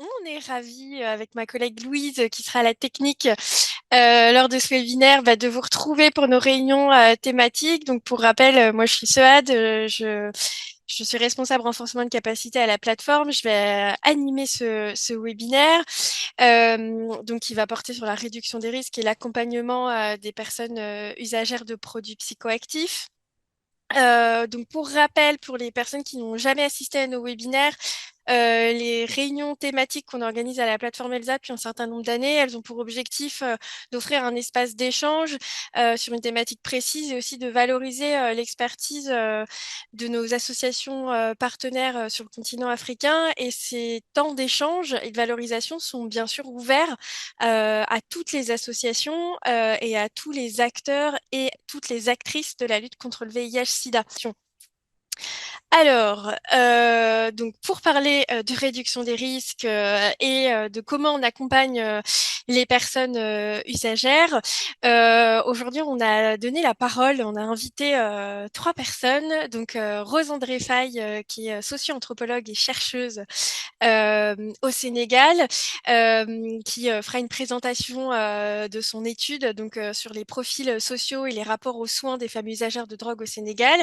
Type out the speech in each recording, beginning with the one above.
On est ravis, avec ma collègue Louise, qui sera à la technique, lors de ce webinaire, de vous retrouver pour nos réunions thématiques. Donc, pour rappel, moi, je suis Sohad, je suis responsable renforcement de capacité à la plateforme. Je vais animer ce webinaire, donc qui va porter sur la réduction des risques et l'accompagnement des personnes usagères de produits psychoactifs. Donc pour rappel, pour les personnes qui n'ont jamais assisté à nos webinaires, les réunions thématiques qu'on organise à la plateforme ELSA depuis un certain nombre d'années, elles ont pour objectif d'offrir un espace d'échange sur une thématique précise et aussi de valoriser l'expertise de nos associations partenaires sur le continent africain. Et ces temps d'échange et de valorisation sont bien sûr ouverts à toutes les associations et à tous les acteurs et toutes les actrices de la lutte contre le VIH/SIDA. Alors, donc pour parler de réduction des risques et de comment on accompagne les personnes usagères, aujourd'hui on a donné la parole, on a invité 3 personnes, donc Rose André Faye, qui est socio-anthropologue et chercheuse au Sénégal, qui fera une présentation de son étude donc sur les profils sociaux et les rapports aux soins des femmes usagères de drogue au Sénégal.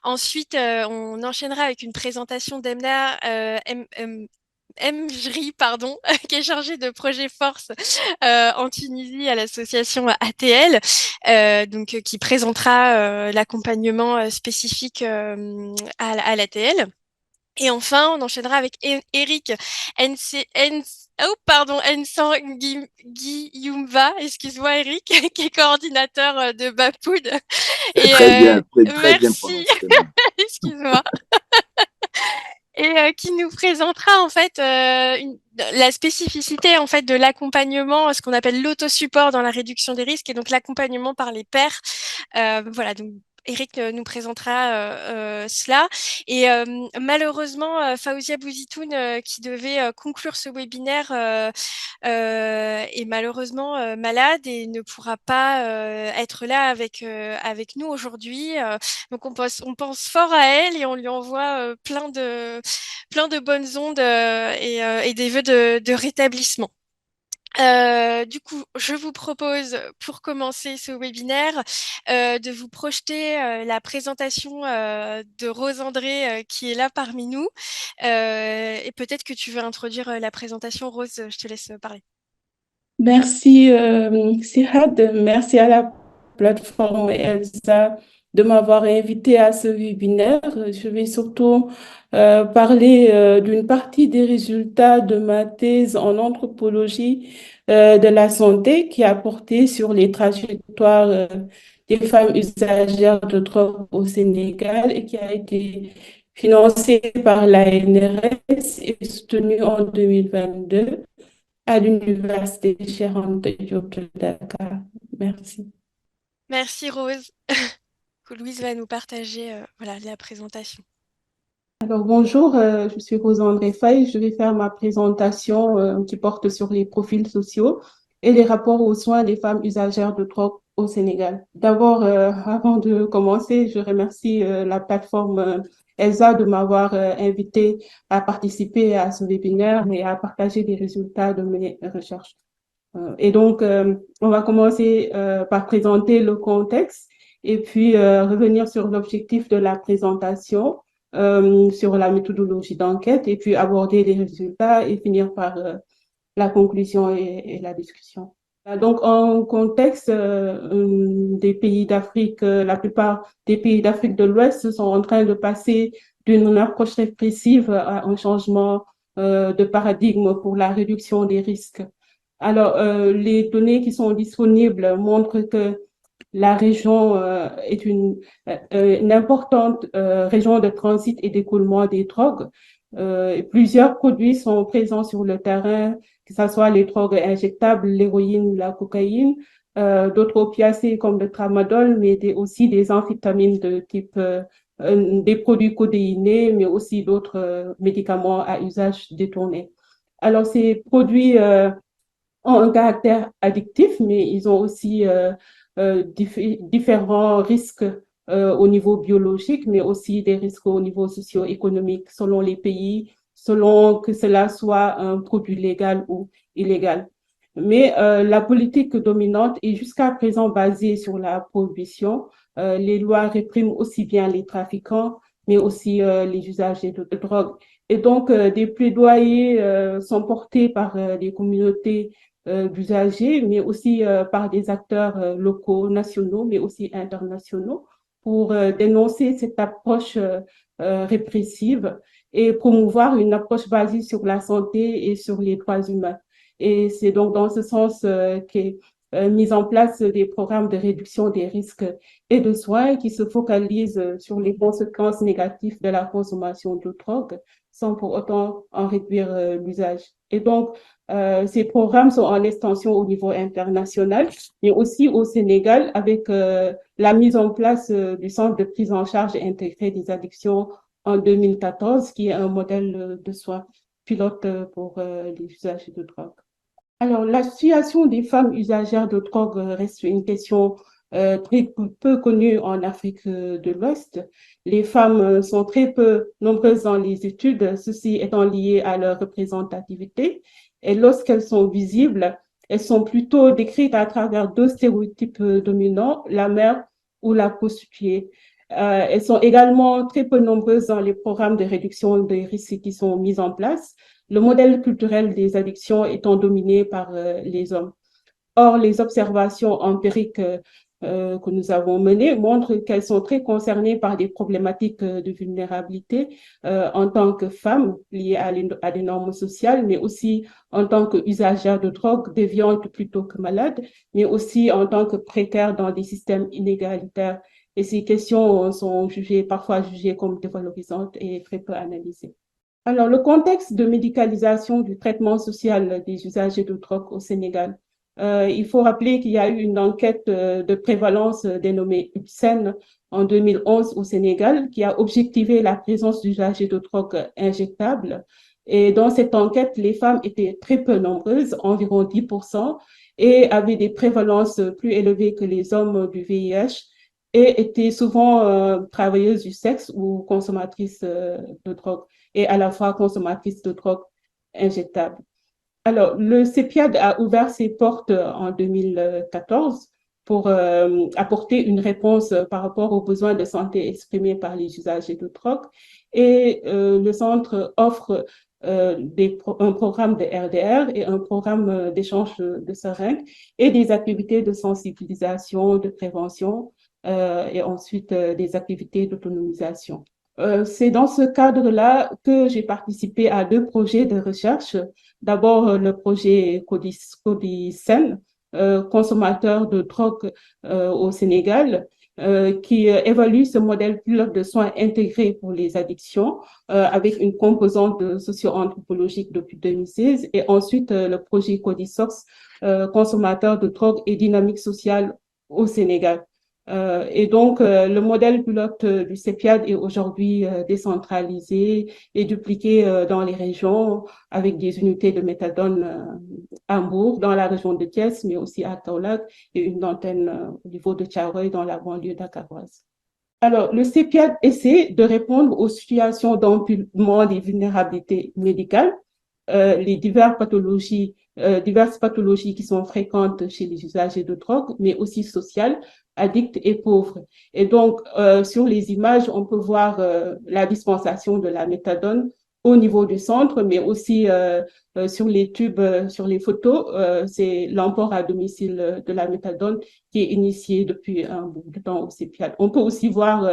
Ensuite, on enchaînera avec une présentation d'Emna Mjri, pardon, qui est chargée de projet Force en Tunisie à l'association ATL, donc qui présentera l'accompagnement spécifique à l'ATL. Et enfin, on enchaînera avec Eric Guillumva, excuse-moi Eric, qui est coordinateur de Bapoud. C'est Et très bien, très bien merci, prononcé. Même. excuse-moi. Et qui nous présentera en fait la spécificité en fait de l'accompagnement, ce qu'on appelle l'autosupport dans la réduction des risques et donc l'accompagnement par les pairs. Voilà, donc Eric nous présentera cela. Et malheureusement, Faouzia Bouzitoun, qui devait conclure ce webinaire, est malheureusement malade et ne pourra pas être là avec nous aujourd'hui. Donc on pense fort à elle et on lui envoie plein de bonnes ondes et des vœux de rétablissement. Du coup, je vous propose, pour commencer ce webinaire, de vous projeter la présentation de Rose André qui est là parmi nous. Et peut-être que tu veux introduire la présentation. Rose, je te laisse parler. Merci, Sihad. Merci à la plateforme Elsa de m'avoir invité à ce webinaire. Je vais surtout parler d'une partie des résultats de ma thèse en anthropologie de la santé qui a porté sur les trajectoires des femmes usagères de drogue au Sénégal et qui a été financée par la NRS et soutenue en 2022 à l'Université Cheikh Anta Diop de Dakar. Merci. Merci Rose. Louise va nous partager voilà, la présentation. Alors bonjour, je suis Rose-André Faye. Je vais faire ma présentation qui porte sur les profils sociaux et les rapports aux soins des femmes usagères de drogue au Sénégal. D'abord, avant de commencer, je remercie la plateforme ELSA de m'avoir invité à participer à ce webinaire et à partager les résultats de mes recherches. Et donc, on va commencer par présenter le contexte et puis revenir sur l'objectif de la présentation, sur la méthodologie d'enquête et puis aborder les résultats et finir par la conclusion et la discussion. Donc, en contexte des pays d'Afrique, la plupart des pays d'Afrique de l'Ouest sont en train de passer d'une approche répressive à un changement de paradigme pour la réduction des risques. Alors, les données qui sont disponibles montrent que la région est une importante région de transit et d'écoulement des drogues. Plusieurs produits sont présents sur le terrain, que ce soit les drogues injectables, l'héroïne, la cocaïne, d'autres opiacés comme le tramadol, mais aussi des amphétamines de type des produits codéinés, mais aussi d'autres médicaments à usage détourné. Alors, ces produits ont un caractère addictif, mais ils ont aussi différents risques au niveau biologique, mais aussi des risques au niveau socio-économique selon les pays selon que cela soit un produit légal ou illégal. Mais la politique dominante est jusqu'à présent basée sur la prohibition. Les lois répriment aussi bien les trafiquants, mais aussi les usagers de drogue. Et donc, des plaidoyers sont portés par des communautés d'usagers, mais aussi par des acteurs locaux, nationaux, mais aussi internationaux, pour dénoncer cette approche répressive et promouvoir une approche basée sur la santé et sur les droits humains. Et c'est donc dans ce sens qu'est mise en place des programmes de réduction des risques et de soins qui se focalisent sur les conséquences négatives de la consommation de drogue sans pour autant en réduire l'usage. Et donc, ces programmes sont en extension au niveau international, mais aussi au Sénégal avec la mise en place du centre de prise en charge intégrée des addictions en 2014, qui est un modèle de soins pilote pour les usagers de drogue. Alors, la situation des femmes usagères de drogue reste une question très peu connue en Afrique de l'Ouest. Les femmes sont très peu nombreuses dans les études, ceci étant lié à leur représentativité. Et lorsqu'elles sont visibles, elles sont plutôt décrites à travers deux stéréotypes dominants, la mère ou la prostituée. Elles sont également très peu nombreuses dans les programmes de réduction des risques qui sont mis en place, le modèle culturel des addictions étant dominé par les hommes. Or, les observations empiriques que nous avons menées montrent qu'elles sont très concernées par des problématiques de vulnérabilité en tant que femmes liées à des normes sociales, mais aussi en tant qu'usagères de drogue déviantes plutôt que malades, mais aussi en tant que précaires dans des systèmes inégalitaires. Et ces questions sont parfois jugées comme dévalorisantes et très peu analysées. Alors, le contexte de médicalisation du traitement social des usagers de drogue au Sénégal. Il faut rappeler qu'il y a eu une enquête de prévalence dénommée UPSEN en 2011 au Sénégal qui a objectivé la présence d'usagers de drogue injectables. Et dans cette enquête, les femmes étaient très peu nombreuses, environ 10%, et avaient des prévalences plus élevées que les hommes du VIH et étaient souvent travailleuses du sexe ou consommatrices de drogue et à la fois consommatrice de drogue injectable. Alors, le CEPIAD a ouvert ses portes en 2014 pour apporter une réponse par rapport aux besoins de santé exprimés par les usagers de drogue. Et le centre offre un programme de RDR et un programme d'échange de seringues et des activités de sensibilisation, de prévention et ensuite des activités d'autonomisation. C'est dans ce cadre-là que j'ai participé à deux projets de recherche. D'abord, le projet Codicen, consommateur de drogue au Sénégal, qui évalue ce modèle pilote de soins intégrés pour les addictions avec une composante socio-anthropologique depuis 2016. Et ensuite, le projet Codisox, consommateur de drogue et dynamique sociale au Sénégal. Et donc, le modèle pilote du CEPIAD est aujourd'hui décentralisé et dupliqué dans les régions avec des unités de méthadone à Hambourg, dans la région de Thiès, mais aussi à Kaolack et une antenne au niveau de Thiaroye dans la banlieue dakaroise. Alors, le CEPIAD essaie de répondre aux situations d'empilement des vulnérabilités médicales, les diverses pathologies qui sont fréquentes chez les usagers de drogue, mais aussi sociales, addicts et pauvres. Et donc, sur les images, on peut voir la dispensation de la méthadone au niveau du centre, mais aussi sur les tubes, sur les photos, c'est l'emport à domicile de la méthadone qui est initié depuis un bout de temps au CEPIAD. On peut aussi voir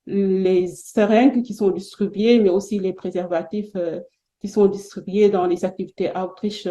les seringues qui sont distribuées, mais aussi les préservatifs qui sont distribués dans les activités outreach,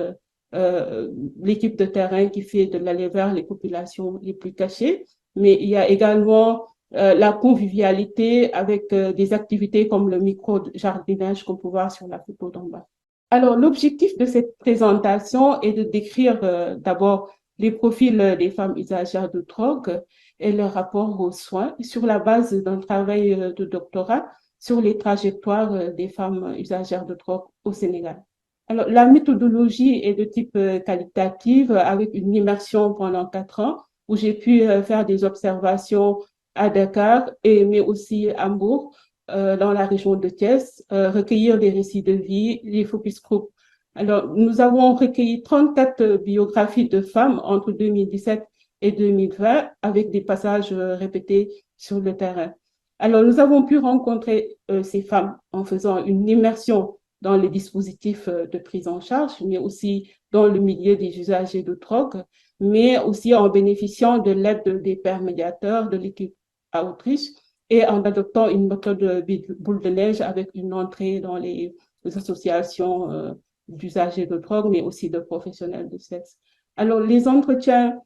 l'équipe de terrain qui fait de l'aller vers les populations les plus cachées. Mais il y a également la convivialité avec des activités comme le micro-jardinage qu'on peut voir sur la photo d'en bas. Alors, l'objectif de cette présentation est de décrire d'abord les profils des femmes usagères de drogue et leur rapport aux soins sur la base d'un travail de doctorat sur les trajectoires des femmes usagères de drogue au Sénégal. Alors, la méthodologie est de type qualitative avec une immersion pendant 4 ans où j'ai pu faire des observations à Dakar mais aussi à Hambourg dans la région de Thiès, recueillir des récits de vie, les focus group. Alors, nous avons recueilli 34 biographies de femmes entre 2017 et 2020 avec des passages répétés sur le terrain. Alors, nous avons pu rencontrer ces femmes en faisant une immersion dans les dispositifs de prise en charge, mais aussi dans le milieu des usagers de drogue, mais aussi en bénéficiant de l'aide des pairs médiateurs de l'équipe à Autriche et en adoptant une méthode boule de neige avec une entrée dans les associations d'usagers de drogue, mais aussi de professionnels de sexe. Alors, les entretiens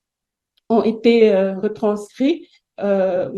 ont été retranscrits, euh,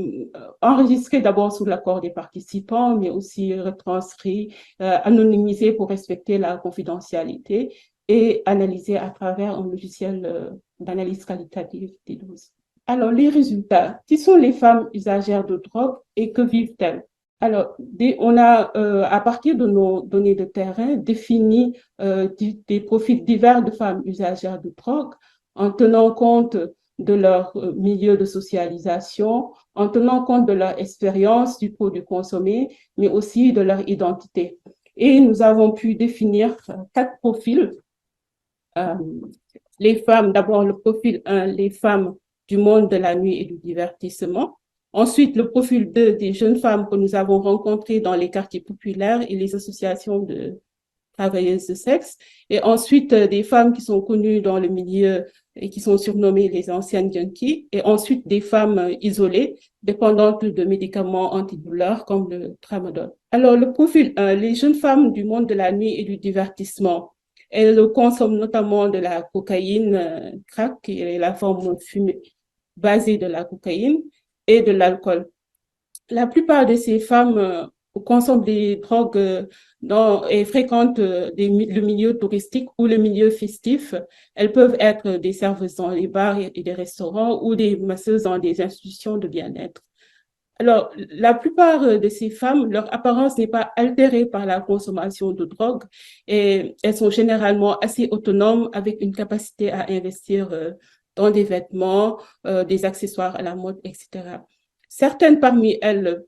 enregistrés d'abord sous l'accord des participants, mais aussi retranscrits, anonymisés pour respecter la confidentialité et analysés à travers un logiciel d'analyse qualitative DDoS. Alors, les résultats. Qui sont les femmes usagères de drogue et que vivent-elles? Alors, on a, à partir de nos données de terrain, défini des profils divers de femmes usagères de drogue en tenant compte de leur milieu de socialisation, en tenant compte de leur expérience du produit consommé, mais aussi de leur identité. Et nous avons pu définir 4 profils. Les femmes, d'abord le profil 1, les femmes du monde de la nuit et du divertissement. Ensuite, le profil 2, des jeunes femmes que nous avons rencontrées dans les quartiers populaires et les associations de travailleuses de sexe. Et ensuite, des femmes qui sont connues dans le milieu et qui sont surnommées les anciennes junkies. Et ensuite, des femmes isolées, dépendantes de médicaments antidouleurs comme le tramadol. Alors, le profil 1, les jeunes femmes du monde de la nuit et du divertissement. Elles consomment notamment de la cocaïne, crack, qui est la forme fumée basée de la cocaïne, et de l'alcool. La plupart de ces femmes consomment des drogues et fréquentent le milieu touristique ou le milieu festif. Elles peuvent être des serveuses dans les bars et des restaurants ou des masseuses dans des institutions de bien-être. Alors, la plupart de ces femmes, leur apparence n'est pas altérée par la consommation de drogue et elles sont généralement assez autonomes avec une capacité à investir dans des vêtements, des accessoires à la mode, etc. Certaines parmi elles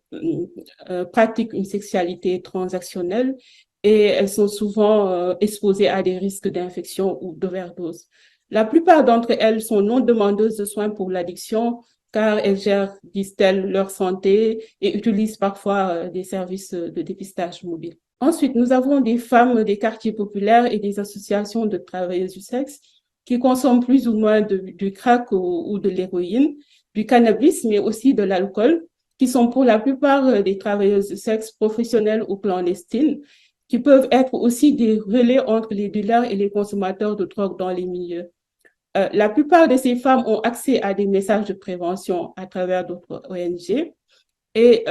pratiquent une sexualité transactionnelle et elles sont souvent exposées à des risques d'infection ou d'overdose. La plupart d'entre elles sont non demandeuses de soins pour l'addiction, car elles gèrent, disent-elles, leur santé et utilisent parfois des services de dépistage mobile. Ensuite, nous avons des femmes des quartiers populaires et des associations de travailleuses du sexe qui consomment plus ou moins du crack ou de l'héroïne, du cannabis, mais aussi de l'alcool, qui sont pour la plupart des travailleuses de sexe professionnelles ou clandestines, qui peuvent être aussi des relais entre les dealers et les consommateurs de drogue dans les milieux. La plupart de ces femmes ont accès à des messages de prévention à travers d'autres ONG et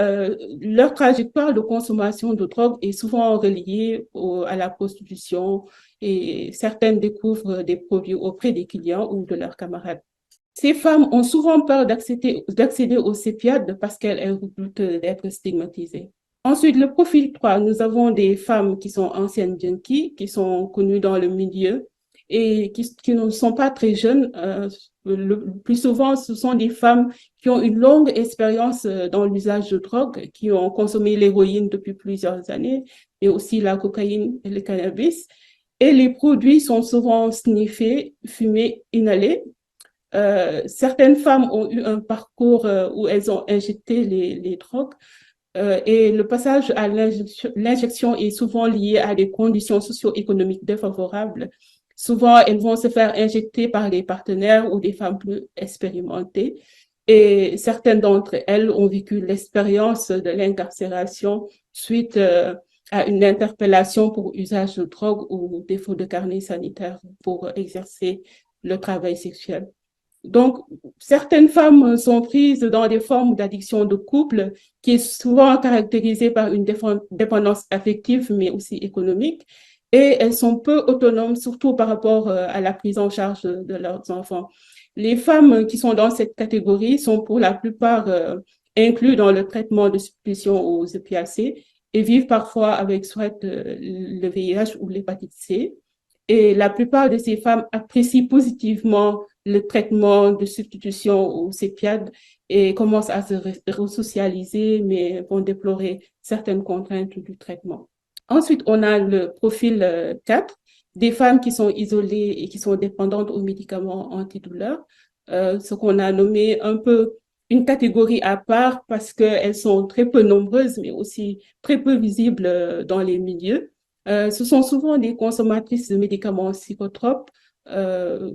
leur trajectoire de consommation de drogue est souvent reliée à la prostitution et certaines découvrent des produits auprès des clients ou de leurs camarades. Ces femmes ont souvent peur d'accéder aux CEPIAD parce qu'elles redoutent d'être stigmatisées. Ensuite, le profil 3, nous avons des femmes qui sont anciennes junkies, qui sont connues dans le milieu et qui ne sont pas très jeunes. Le plus souvent, ce sont des femmes qui ont une longue expérience dans l'usage de drogue, qui ont consommé l'héroïne depuis plusieurs années, et aussi la cocaïne et le cannabis. Et les produits sont souvent sniffés, fumés, inhalés. Certaines femmes ont eu un parcours où elles ont injecté les drogues et le passage à l'injection est souvent lié à des conditions socio-économiques défavorables. Souvent, elles vont se faire injecter par des partenaires ou des femmes plus expérimentées. Et certaines d'entre elles ont vécu l'expérience de l'incarcération suite à une interpellation pour usage de drogue ou défaut de carnet sanitaire pour exercer le travail sexuel. Donc, certaines femmes sont prises dans des formes d'addiction de couple qui est souvent caractérisée par une dépendance affective, mais aussi économique. Et elles sont peu autonomes, surtout par rapport à la prise en charge de leurs enfants. Les femmes qui sont dans cette catégorie sont pour la plupart incluses dans le traitement de supplétion aux opiacés et vivent parfois avec soit le VIH ou l'hépatite C. Et la plupart de ces femmes apprécient positivement le traitement de substitution au CEPIAD et commencent à se resocialiser, mais vont déplorer certaines contraintes du traitement. Ensuite, on a le profil 4, des femmes qui sont isolées et qui sont dépendantes aux médicaments antidouleurs, ce qu'on a nommé un peu une catégorie à part parce qu'elles sont très peu nombreuses, mais aussi très peu visibles dans les milieux. Ce sont souvent des consommatrices de médicaments psychotropes euh,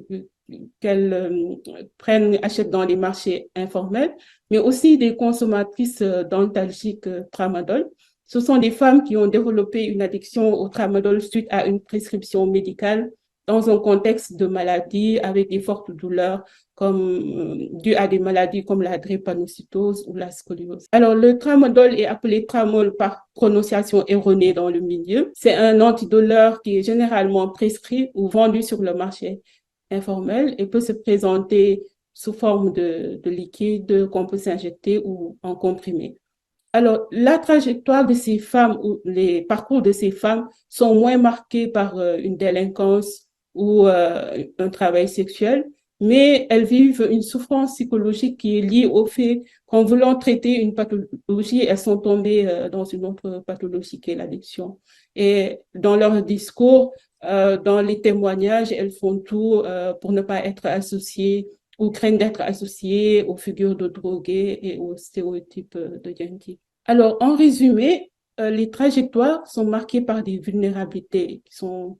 qu'elles prennent, achètent dans les marchés informels, mais aussi des consommatrices d'antalgiques tramadol. Ce sont des femmes qui ont développé une addiction au tramadol suite à une prescription médicale dans un contexte de maladie avec des fortes douleurs dues à des maladies comme la drépanocytose ou la scoliose. Alors, le tramadol est appelé tramol par prononciation erronée dans le milieu. C'est un antidouleur qui est généralement prescrit ou vendu sur le marché informel et peut se présenter sous forme de liquide qu'on peut s'injecter ou en comprimé. Alors, la trajectoire de ces femmes ou les parcours de ces femmes sont moins marqués par une délinquance ou un travail sexuel, mais elles vivent une souffrance psychologique qui est liée au fait qu'en voulant traiter une pathologie, elles sont tombées dans une autre pathologie qui est l'addiction. Et dans leur discours, dans les témoignages, elles font tout pour ne pas être associées ou craignent d'être associées aux figures de drogués et aux stéréotypes de junkies. Alors, en résumé, les trajectoires sont marquées par des vulnérabilités qui sont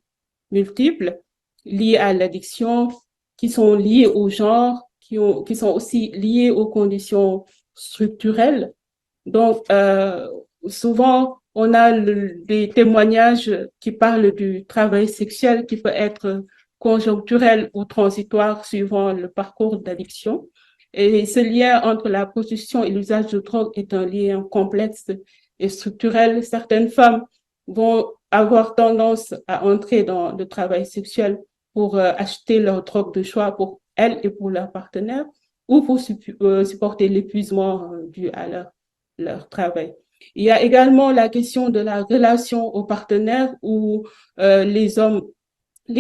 multiples, liées à l'addiction, qui sont liées au genre, qui sont aussi liées aux conditions structurelles. Donc, souvent, on a des témoignages qui parlent du travail sexuel qui peut être conjoncturel ou transitoire suivant le parcours d'addiction. Et ce lien entre la prostitution et l'usage de drogue est un lien complexe et structurel. Certaines femmes vont avoir tendance à entrer dans le travail sexuel pour acheter leur drogue de choix pour elles et pour leur partenaire ou pour supporter l'épuisement dû à leur travail. Il y a également la question de la relation aux partenaires où les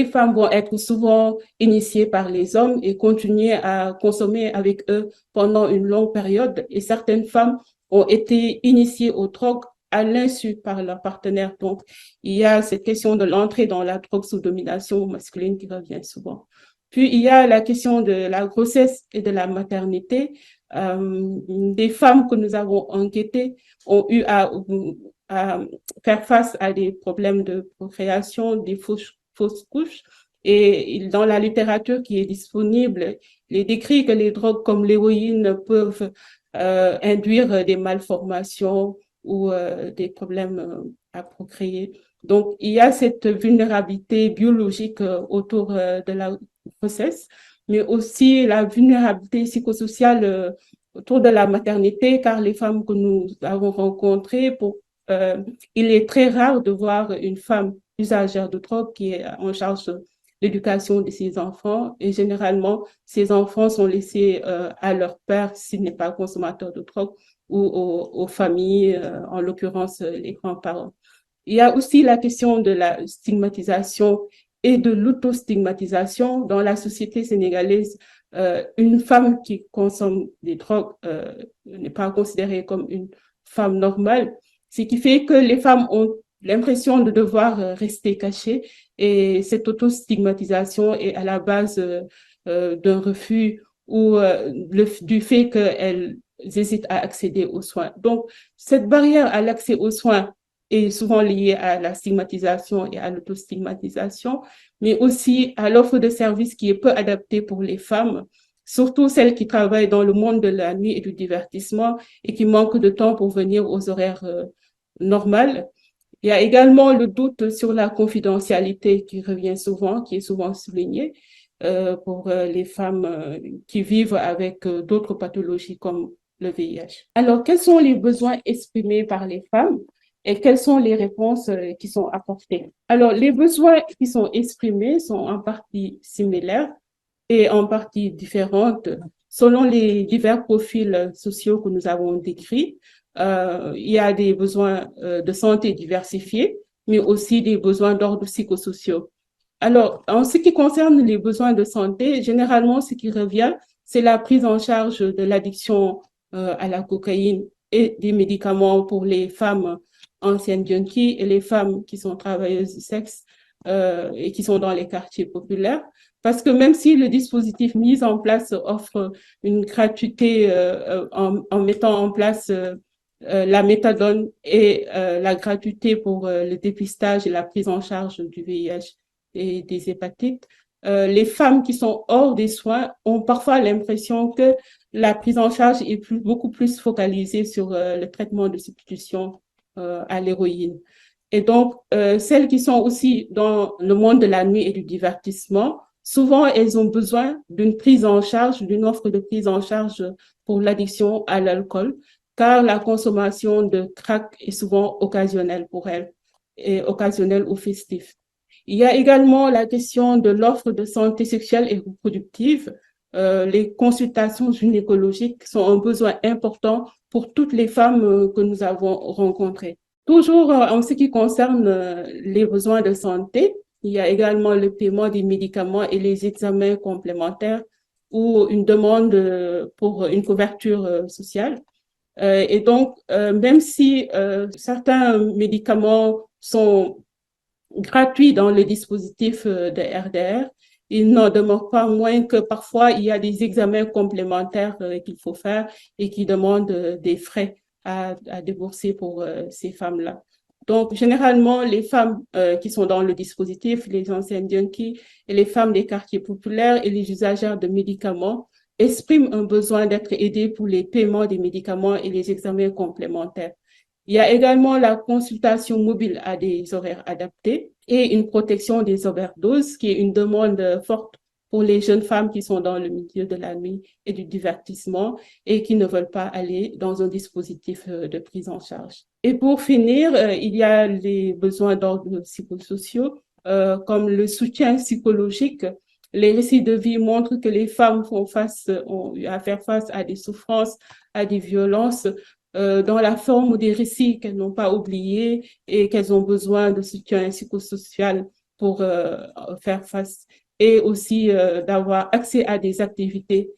femmes vont être souvent initiées par les hommes et continuer à consommer avec eux pendant une longue période. Et certaines femmes ont été initiées aux drogues à l'insu par leur partenaire. Donc, il y a cette question de l'entrée dans la drogue sous domination masculine qui revient souvent. Puis, il y a la question de la grossesse et de la maternité. Des femmes que nous avons enquêtées ont eu à faire face à des problèmes de procréation, des fausses couches. Et dans la littérature qui est disponible, il est décrit que les drogues comme l'héroïne peuvent induire des malformations ou des problèmes à procréer. Donc, il y a cette vulnérabilité biologique autour de la grossesse, mais aussi la vulnérabilité psychosociale autour de la maternité, car les femmes que nous avons rencontrées, il est très rare de voir une femme usagère de drogue qui est en charge de l'éducation de ses enfants. Et généralement, ces enfants sont laissés à leur père s'il n'est pas consommateur de drogue ou aux familles, en l'occurrence les grands-parents. Il y a aussi la question de la stigmatisation et de l'autostigmatisation dans la société sénégalaise. Une femme qui consomme des drogues n'est pas considérée comme une femme normale, ce qui fait que les femmes ont l'impression de devoir rester cachées et cette autostigmatisation est à la base d'un refus ou du fait qu'elles hésitent à accéder aux soins. Donc, cette barrière à l'accès aux soins est souvent liée à la stigmatisation et à l'autostigmatisation, mais aussi à l'offre de services qui est peu adaptée pour les femmes, surtout celles qui travaillent dans le monde de la nuit et du divertissement et qui manquent de temps pour venir aux horaires normales. Il y a également le doute sur la confidentialité qui revient souvent, qui est souvent souligné pour les femmes qui vivent avec d'autres pathologies comme le VIH. Alors, quels sont les besoins exprimés par les femmes et quelles sont les réponses qui sont apportées? Alors, les besoins qui sont exprimés sont en partie similaires et en partie différentes selon les divers profils sociaux que nous avons décrits. Il y a des besoins de santé diversifiés, mais aussi des besoins d'ordre psychosociaux. Alors, en ce qui concerne les besoins de santé, généralement, ce qui revient, c'est la prise en charge de l'addiction à la cocaïne et des médicaments pour les femmes anciennes junkies et les femmes qui sont travailleuses du sexe et qui sont dans les quartiers populaires. Parce que même si le dispositif mis en place offre une gratuité en mettant en place la méthadone et la gratuité pour le dépistage et la prise en charge du VIH et des hépatites, les femmes qui sont hors des soins ont parfois l'impression que la prise en charge est beaucoup plus focalisée sur le traitement de substitution à l'héroïne. Et donc, celles qui sont aussi dans le monde de la nuit et du divertissement, souvent, elles ont besoin d'une prise en charge, d'une offre de prise en charge pour l'addiction à l'alcool, car la consommation de crack est souvent occasionnelle pour elles, et occasionnelle ou festive. Il y a également la question de l'offre de santé sexuelle et reproductive. Les consultations gynécologiques sont un besoin important pour toutes les femmes que nous avons rencontrées. Toujours en ce qui concerne les besoins de santé, il y a également le paiement des médicaments et les examens complémentaires ou une demande pour une couverture sociale. Et donc, même si certains médicaments sont gratuits dans le dispositif de RDR, il n'en demeure pas moins que parfois il y a des examens complémentaires qu'il faut faire et qui demandent des frais à débourser pour ces femmes-là. Donc, généralement, les femmes qui sont dans le dispositif, les anciennes junkies et les femmes des quartiers populaires et les usagères de médicaments expriment un besoin d'être aidées pour les paiements des médicaments et les examens complémentaires. Il y a également la consultation mobile à des horaires adaptés et une protection des overdoses, qui est une demande forte pour les jeunes femmes qui sont dans le milieu de la nuit et du divertissement et qui ne veulent pas aller dans un dispositif de prise en charge. Et pour finir, il y a les besoins d'ordre psychosociaux, comme le soutien psychologique. Les récits de vie montrent que les femmes ont eu à faire face à des souffrances, à des violences, dans la forme des récits qu'elles n'ont pas oubliés et qu'elles ont besoin de soutien psychosocial pour faire face et aussi d'avoir accès à des activités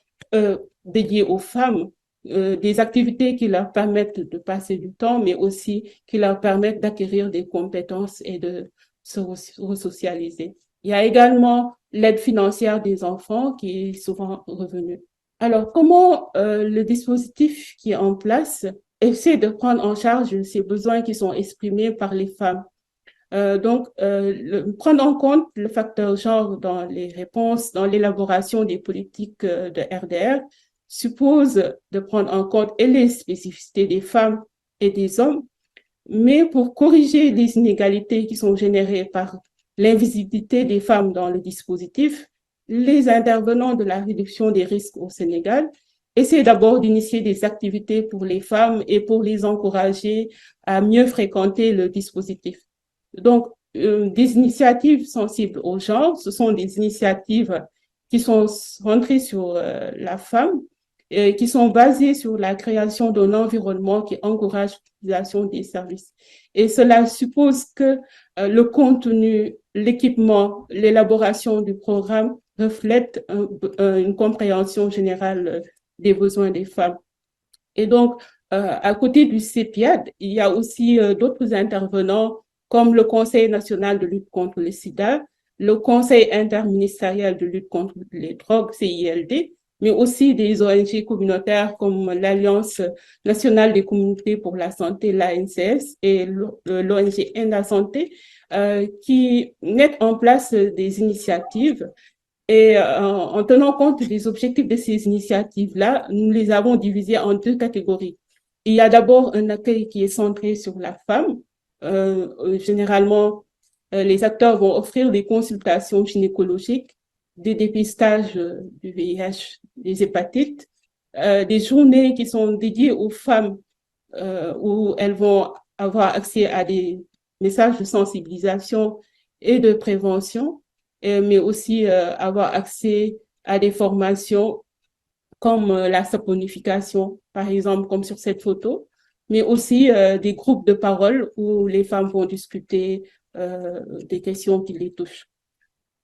dédiées aux femmes, des activités qui leur permettent de passer du temps, mais aussi qui leur permettent d'acquérir des compétences et de se resocialiser. Il y a également l'aide financière des enfants qui est souvent revenue. Alors, comment le dispositif qui est en place essaie de prendre en charge ces besoins qui sont exprimés par les femmes? Prendre en compte le facteur genre dans les réponses, dans l'élaboration des politiques de RDR, suppose de prendre en compte et les spécificités des femmes et des hommes, mais pour corriger les inégalités qui sont générées par l'invisibilité des femmes dans le dispositif, les intervenants de la réduction des risques au Sénégal essaient d'abord d'initier des activités pour les femmes et pour les encourager à mieux fréquenter le dispositif. Donc, des initiatives sensibles au genre, ce sont des initiatives qui sont centrées sur la femme, qui sont basées sur la création d'un environnement qui encourage l'utilisation des services. Et cela suppose que le contenu, l'équipement, l'élaboration du programme reflètent une compréhension générale des besoins des femmes. Et donc, à côté du CEPIAD, il y a aussi d'autres intervenants comme le Conseil national de lutte contre le sida, le Conseil interministériel de lutte contre les drogues, CILD, mais aussi des ONG communautaires comme l'Alliance nationale des communautés pour la santé, l'ANCS, et l'ONG Enda Santé, qui mettent en place des initiatives. Et en tenant compte des objectifs de ces initiatives-là, nous les avons divisées en deux catégories. Il y a d'abord un accueil qui est centré sur la femme. Généralement, les acteurs vont offrir des consultations gynécologiques, des dépistages du VIH, des hépatites, des journées qui sont dédiées aux femmes où elles vont avoir accès à des messages de sensibilisation et de prévention, mais aussi avoir accès à des formations comme la saponification, par exemple, comme sur cette photo, mais aussi des groupes de parole où les femmes vont discuter des questions qui les touchent.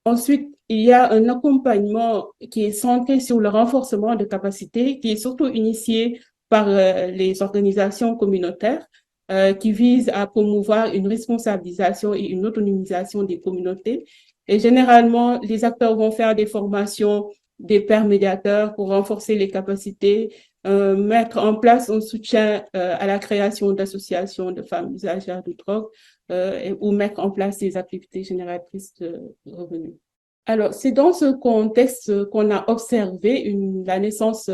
Ensuite, il y a un accompagnement qui est centré sur le renforcement de capacités, qui est surtout initié par les organisations communautaires, qui vise à promouvoir une responsabilisation et une autonomisation des communautés. Et généralement, les acteurs vont faire des formations des pairs médiateurs pour renforcer les capacités, mettre en place un soutien à la création d'associations de femmes usagères de drogue, ou mettre en place des activités génératrices de revenus. Alors, c'est dans ce contexte qu'on a observé la naissance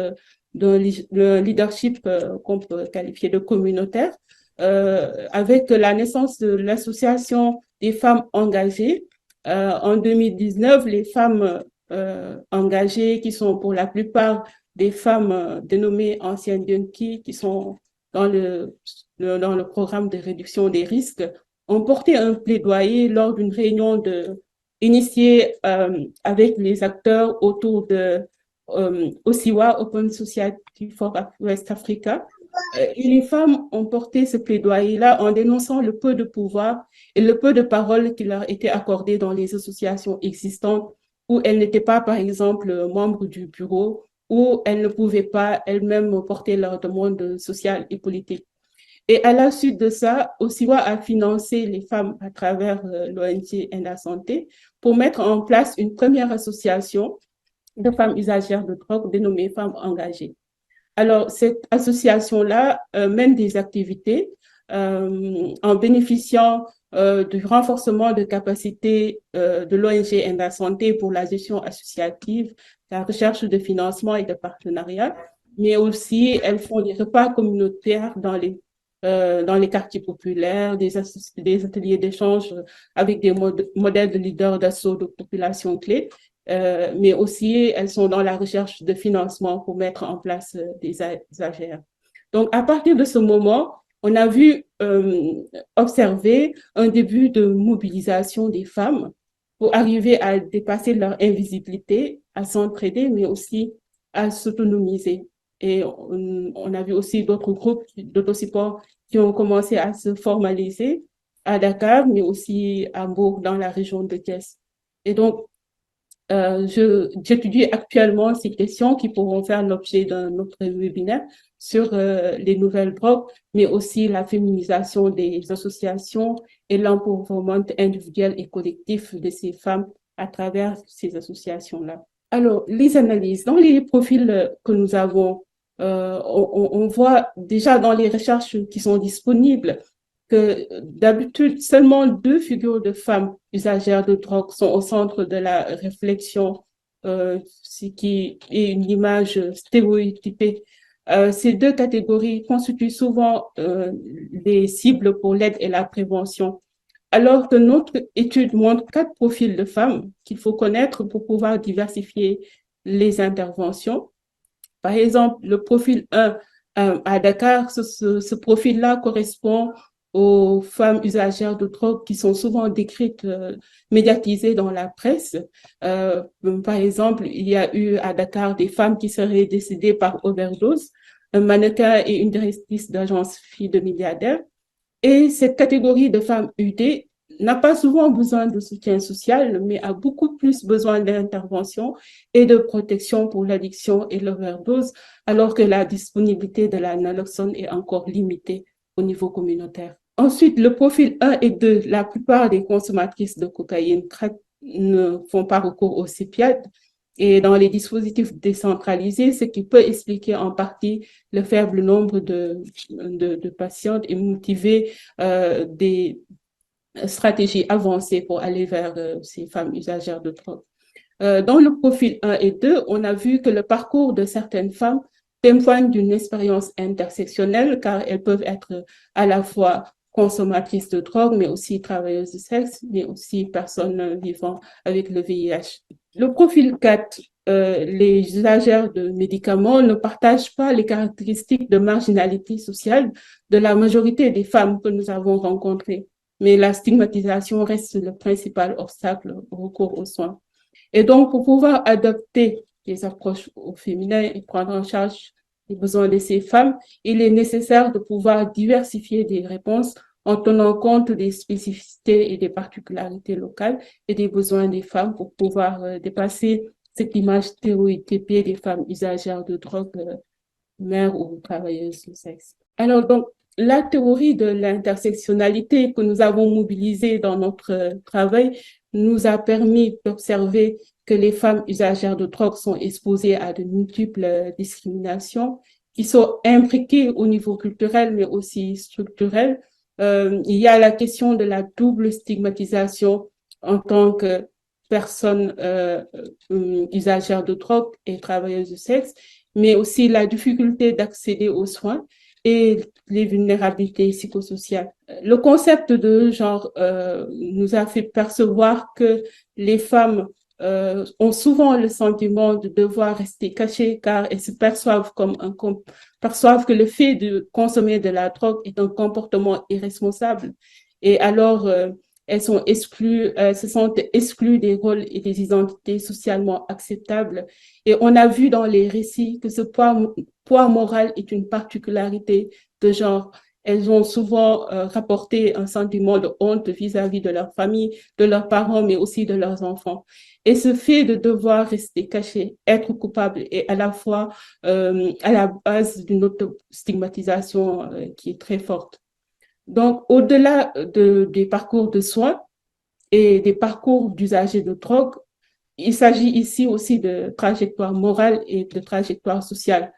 d'un leadership qu'on peut qualifier de communautaire, avec la naissance de l'Association des femmes engagées. En 2019, les femmes engagées, qui sont pour la plupart des femmes dénommées anciennes junkies, qui sont dans le programme de réduction des risques, ont porté un plaidoyer lors d'une réunion initiée avec les acteurs autour de OSIWA, Open Society for West Africa. Et les femmes ont porté ce plaidoyer-là en dénonçant le peu de pouvoir et le peu de parole qui leur était accordé dans les associations existantes où elles n'étaient pas, par exemple, membres du bureau, où elles ne pouvaient pas elles-mêmes porter leurs demandes sociales et politiques. Et à la suite de ça, OSIWA a financé les femmes à travers l'ONG Enda Santé pour mettre en place une première association de femmes usagères de drogue dénommée Femmes engagées. Alors, cette association-là mène des activités en bénéficiant du renforcement de capacités de l'ONG Enda Santé pour la gestion associative, la recherche de financement et de partenariat, mais aussi elles font des repas communautaires dans les quartiers populaires, des ateliers d'échange avec des modèles de leaders d'assaut de populations clés, mais aussi elles sont dans la recherche de financement pour mettre en place des AGR. Donc, à partir de ce moment, on a vu observer un début de mobilisation des femmes pour arriver à dépasser leur invisibilité, à s'entraider, mais aussi à s'autonomiser. Et on a vu aussi d'autres groupes d'autosupport qui ont commencé à se formaliser à Dakar, mais aussi à Bourg, dans la région de Thiès. Et donc, j'étudie actuellement ces questions qui pourront faire l'objet d'un autre webinaire sur les nouvelles drogues, mais aussi la féminisation des associations et l'empowerment individuel et collectif de ces femmes à travers ces associations-là. Alors, les analyses. Dans les profils que nous avons, on voit déjà dans les recherches qui sont disponibles que d'habitude, seulement 2 figures de femmes usagères de drogue sont au centre de la réflexion, ce qui est une image stéréotypée. Ces 2 catégories constituent souvent des cibles pour l'aide et la prévention, alors que notre étude montre 4 profils de femmes qu'il faut connaître pour pouvoir diversifier les interventions. Par exemple, le profil 1 à Dakar, ce profil-là correspond aux femmes usagères de drogue qui sont souvent décrites, médiatisées dans la presse. Par exemple, il y a eu à Dakar des femmes qui seraient décédées par overdose, un mannequin et une directrice d'agence fille de milliardaires. Et cette catégorie de femmes UD n'a pas souvent besoin de soutien social, mais a beaucoup plus besoin d'intervention et de protection pour l'addiction et l'overdose, alors que la disponibilité de la naloxone est encore limitée au niveau communautaire. Ensuite, le profil 1 et 2, la plupart des consommatrices de cocaïne ne font pas recours au CIPIAD et dans les dispositifs décentralisés, ce qui peut expliquer en partie le faible nombre de patientes et motiver des stratégies avancées pour aller vers ces femmes usagères de drogue. Dans le profil 1 et 2, on a vu que le parcours de certaines femmes témoigne d'une expérience intersectionnelle, car elles peuvent être à la fois consommatrices de drogue, mais aussi travailleuses de sexe, mais aussi personnes vivant avec le VIH. Le profil 4, les usagères de médicaments ne partagent pas les caractéristiques de marginalité sociale de la majorité des femmes que nous avons rencontrées, mais la stigmatisation reste le principal obstacle au recours aux soins. Et donc, pour pouvoir adapter les approches au féminin et prendre en charge les besoins de ces femmes, il est nécessaire de pouvoir diversifier des réponses en tenant compte des spécificités et des particularités locales et des besoins des femmes pour pouvoir dépasser cette image stéréotypée des femmes usagères de drogue, mères ou travailleuses du sexe. Alors, donc, la théorie de l'intersectionnalité que nous avons mobilisée dans notre travail nous a permis d'observer que les femmes usagères de drogue sont exposées à de multiples discriminations qui sont imbriquées au niveau culturel, mais aussi structurel. Il y a la question de la double stigmatisation en tant que personne usagère de drogue et travailleuse de sexe, mais aussi la difficulté d'accéder aux soins et les vulnérabilités psychosociales. Le concept de genre nous a fait percevoir que les femmes ont souvent le sentiment de devoir rester cachées car elles se perçoivent perçoivent que le fait de consommer de la drogue est un comportement irresponsable. Et alors, elles sont exclues, se sentent exclues des rôles et des identités socialement acceptables. Et on a vu dans les récits que ce poids moral est une particularité de genre. Elles ont souvent rapporté un sentiment de honte vis-à-vis de leur famille, de leurs parents, mais aussi de leurs enfants. Et ce fait de devoir rester caché, être coupable, est à la fois à la base d'une auto-stigmatisation qui est très forte. Donc, au-delà des parcours de soins et des parcours d'usagers de drogue, il s'agit ici aussi de trajectoire morale et de trajectoire sociale.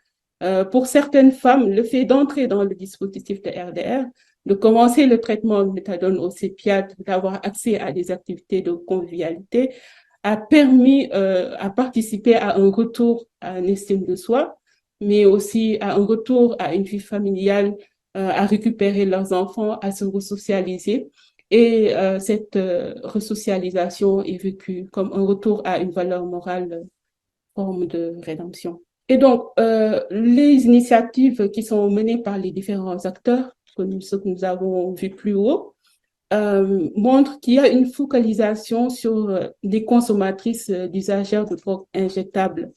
Pour certaines femmes, le fait d'entrer dans le dispositif de RDR, de commencer le traitement de méthadone au CEPIAT, d'avoir accès à des activités de convivialité, a permis à participer à un retour à une estime de soi, mais aussi à un retour à une vie familiale, à récupérer leurs enfants, à se resocialiser. Et cette resocialisation est vécue comme un retour à une valeur morale, forme de rédemption. Et donc, les initiatives qui sont menées par les différents acteurs, ce que nous avons vu plus haut, montrent qu'il y a une focalisation sur des consommatrices d'usagères de drogue injectables,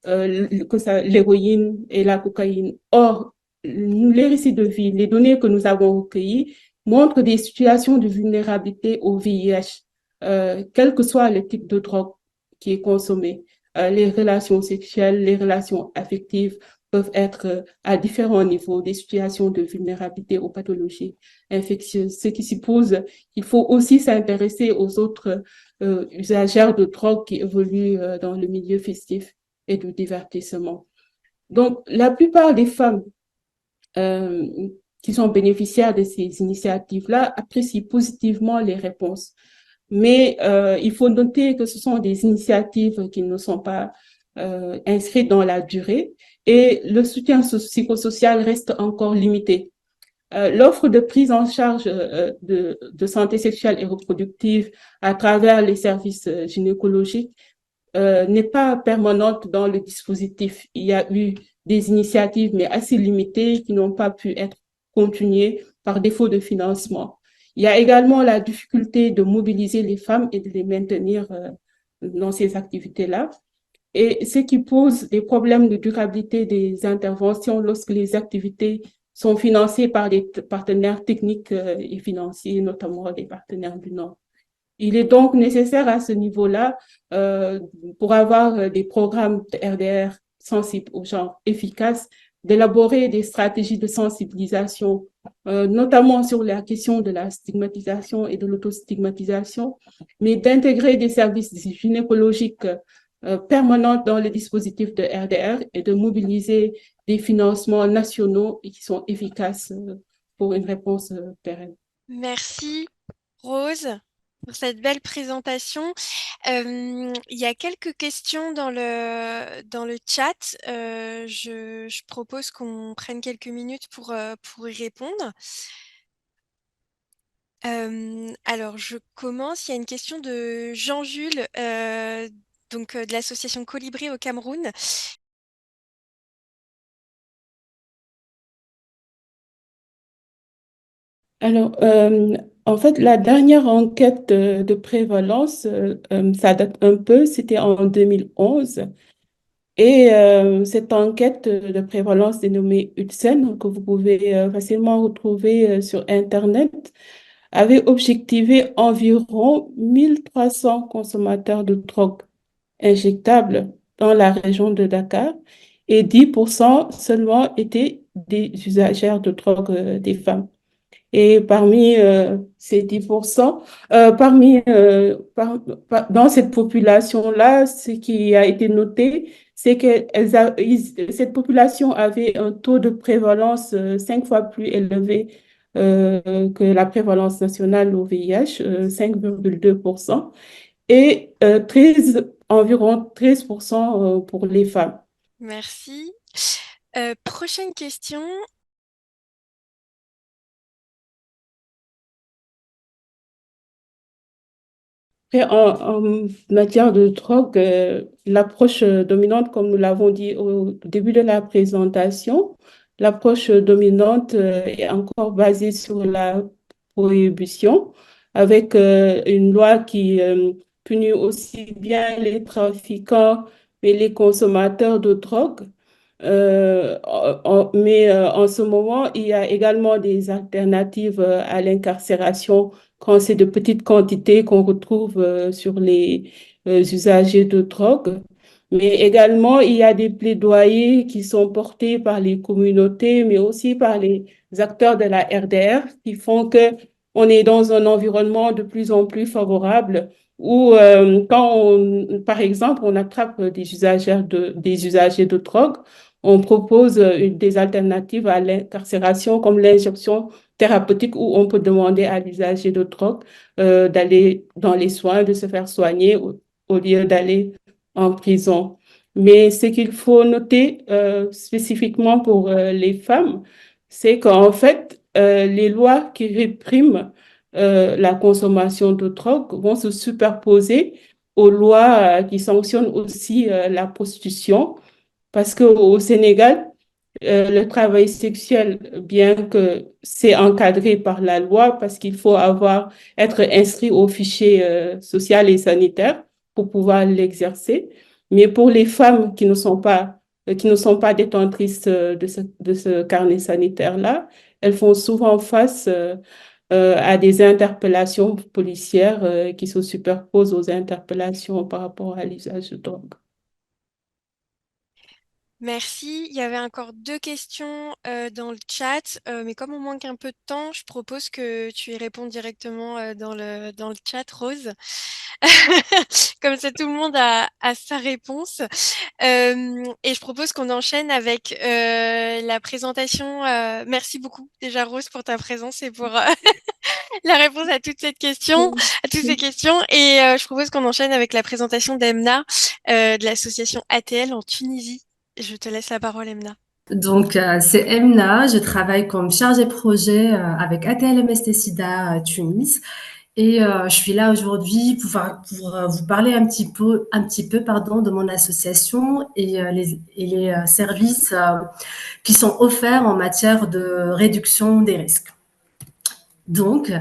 l'héroïne et la cocaïne. Or, les récits de vie, les données que nous avons recueillies montrent des situations de vulnérabilité au VIH, quel que soit le type de drogue qui est consommé. Les relations sexuelles, les relations affectives peuvent être à différents niveaux des situations de vulnérabilité aux pathologies infectieuses. Ce qui suppose qu'il faut aussi s'intéresser aux autres usagères de drogue qui évoluent dans le milieu festif et de divertissement. Donc, la plupart des femmes euh, qui sont bénéficiaires de ces initiatives-là apprécient positivement les réponses. Mais il faut noter que ce sont des initiatives qui ne sont pas inscrites dans la durée et le soutien psychosocial reste encore limité. L'offre de prise en charge de santé sexuelle et reproductive à travers les services gynécologiques n'est pas permanente dans le dispositif. Il y a eu des initiatives, mais assez limitées, qui n'ont pas pu être continuées par défaut de financement. Il y a également la difficulté de mobiliser les femmes et de les maintenir dans ces activités-là. Et ce qui pose des problèmes de durabilité des interventions lorsque les activités sont financées par des partenaires techniques et financiers, notamment des partenaires du Nord. Il est donc nécessaire à ce niveau-là, pour avoir des programmes de RDR sensibles aux genre efficaces, d'élaborer des stratégies de sensibilisation, notamment sur la question de la stigmatisation et de l'autostigmatisation, mais d'intégrer des services gynécologiques permanents dans le dispositif de RDR et de mobiliser des financements nationaux et qui sont efficaces pour une réponse pérenne. Merci, Rose, pour cette belle présentation. Il y a quelques questions dans le chat. Je propose qu'on prenne quelques minutes pour y répondre. Alors, je commence. Il y a une question de Jean-Jules, de l'association Colibri au Cameroun. Alors, en fait, la dernière enquête de prévalence, ça date un peu, c'était en 2011. Et cette enquête de prévalence dénommée UTSEN, que vous pouvez facilement retrouver sur Internet, avait objectivé environ 1300 consommateurs de drogue injectables dans la région de Dakar et 10% seulement étaient des usagères de drogue des femmes. Et parmi ces 10%, dans cette population-là, ce qui a été noté, c'est que cette population avait un taux de prévalence 5 fois plus élevé que la prévalence nationale au VIH, 5,2%, et environ 13% pour les femmes. Merci. Prochaine question. Et en matière de drogue, l'approche dominante, comme nous l'avons dit au début de la présentation, l'approche dominante est encore basée sur la prohibition, avec une loi qui punit aussi bien les trafiquants et les consommateurs de drogue. Mais en ce moment, il y a également des alternatives à l'incarcération quand c'est de petites quantités qu'on retrouve sur les usagers de drogue. Mais également, il y a des plaidoyers qui sont portés par les communautés, mais aussi par les acteurs de la RDR qui font que on est dans un environnement de plus en plus favorable où, par exemple, on attrape des usagers de drogue, on propose des alternatives à l'incarcération comme l'injection thérapeutique où on peut demander à l'usager de drogue d'aller dans les soins, de se faire soigner au lieu d'aller en prison. Mais ce qu'il faut noter spécifiquement pour les femmes, c'est qu'en fait, les lois qui répriment la consommation de drogue vont se superposer aux lois qui sanctionnent aussi la prostitution. Parce qu'au Sénégal, le travail sexuel, bien que c'est encadré par la loi, parce qu'il faut être inscrit au fichier social et sanitaire pour pouvoir l'exercer. Mais pour les femmes qui ne sont pas détentrices de ce carnet sanitaire-là, elles font souvent face à des interpellations policières qui se superposent aux interpellations par rapport à l'usage de drogue. Merci. Il y avait encore deux questions dans le chat, mais comme on manque un peu de temps, je propose que tu y répondes directement dans le chat, Rose. Comme ça, tout le monde a sa réponse. Et je propose qu'on enchaîne avec la présentation. Merci beaucoup déjà, Rose, pour ta présence et pour la réponse à à toutes ces questions. Et je propose qu'on enchaîne avec la présentation d'Emna de l'association ATL en Tunisie. Je te laisse la parole, Emna. Donc, c'est Emna, je travaille comme chargée projet avec ATL MST SIDA Tunis. Et je suis là aujourd'hui pour vous parler un petit peu pardon, de mon association et les services qui sont offerts en matière de réduction des risques. Donc,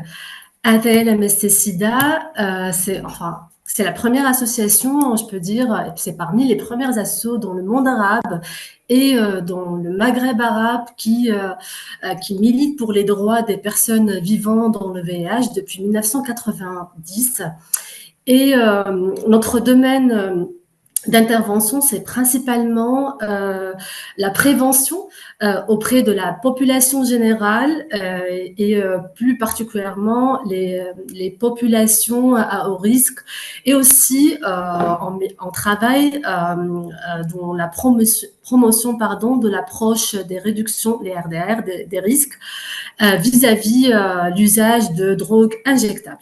ATL MST SIDA, c'est la première association, je peux dire, c'est parmi les premières assos dans le monde arabe et dans le Maghreb arabe qui milite pour les droits des personnes vivant dans le VIH depuis 1990. Et notre domaine d'intervention, c'est principalement la prévention auprès de la population générale et plus particulièrement les populations à haut risque et aussi on travaille dans la promotion de l'approche des réductions, les RDR, des risques vis-à-vis l'usage de drogues injectables.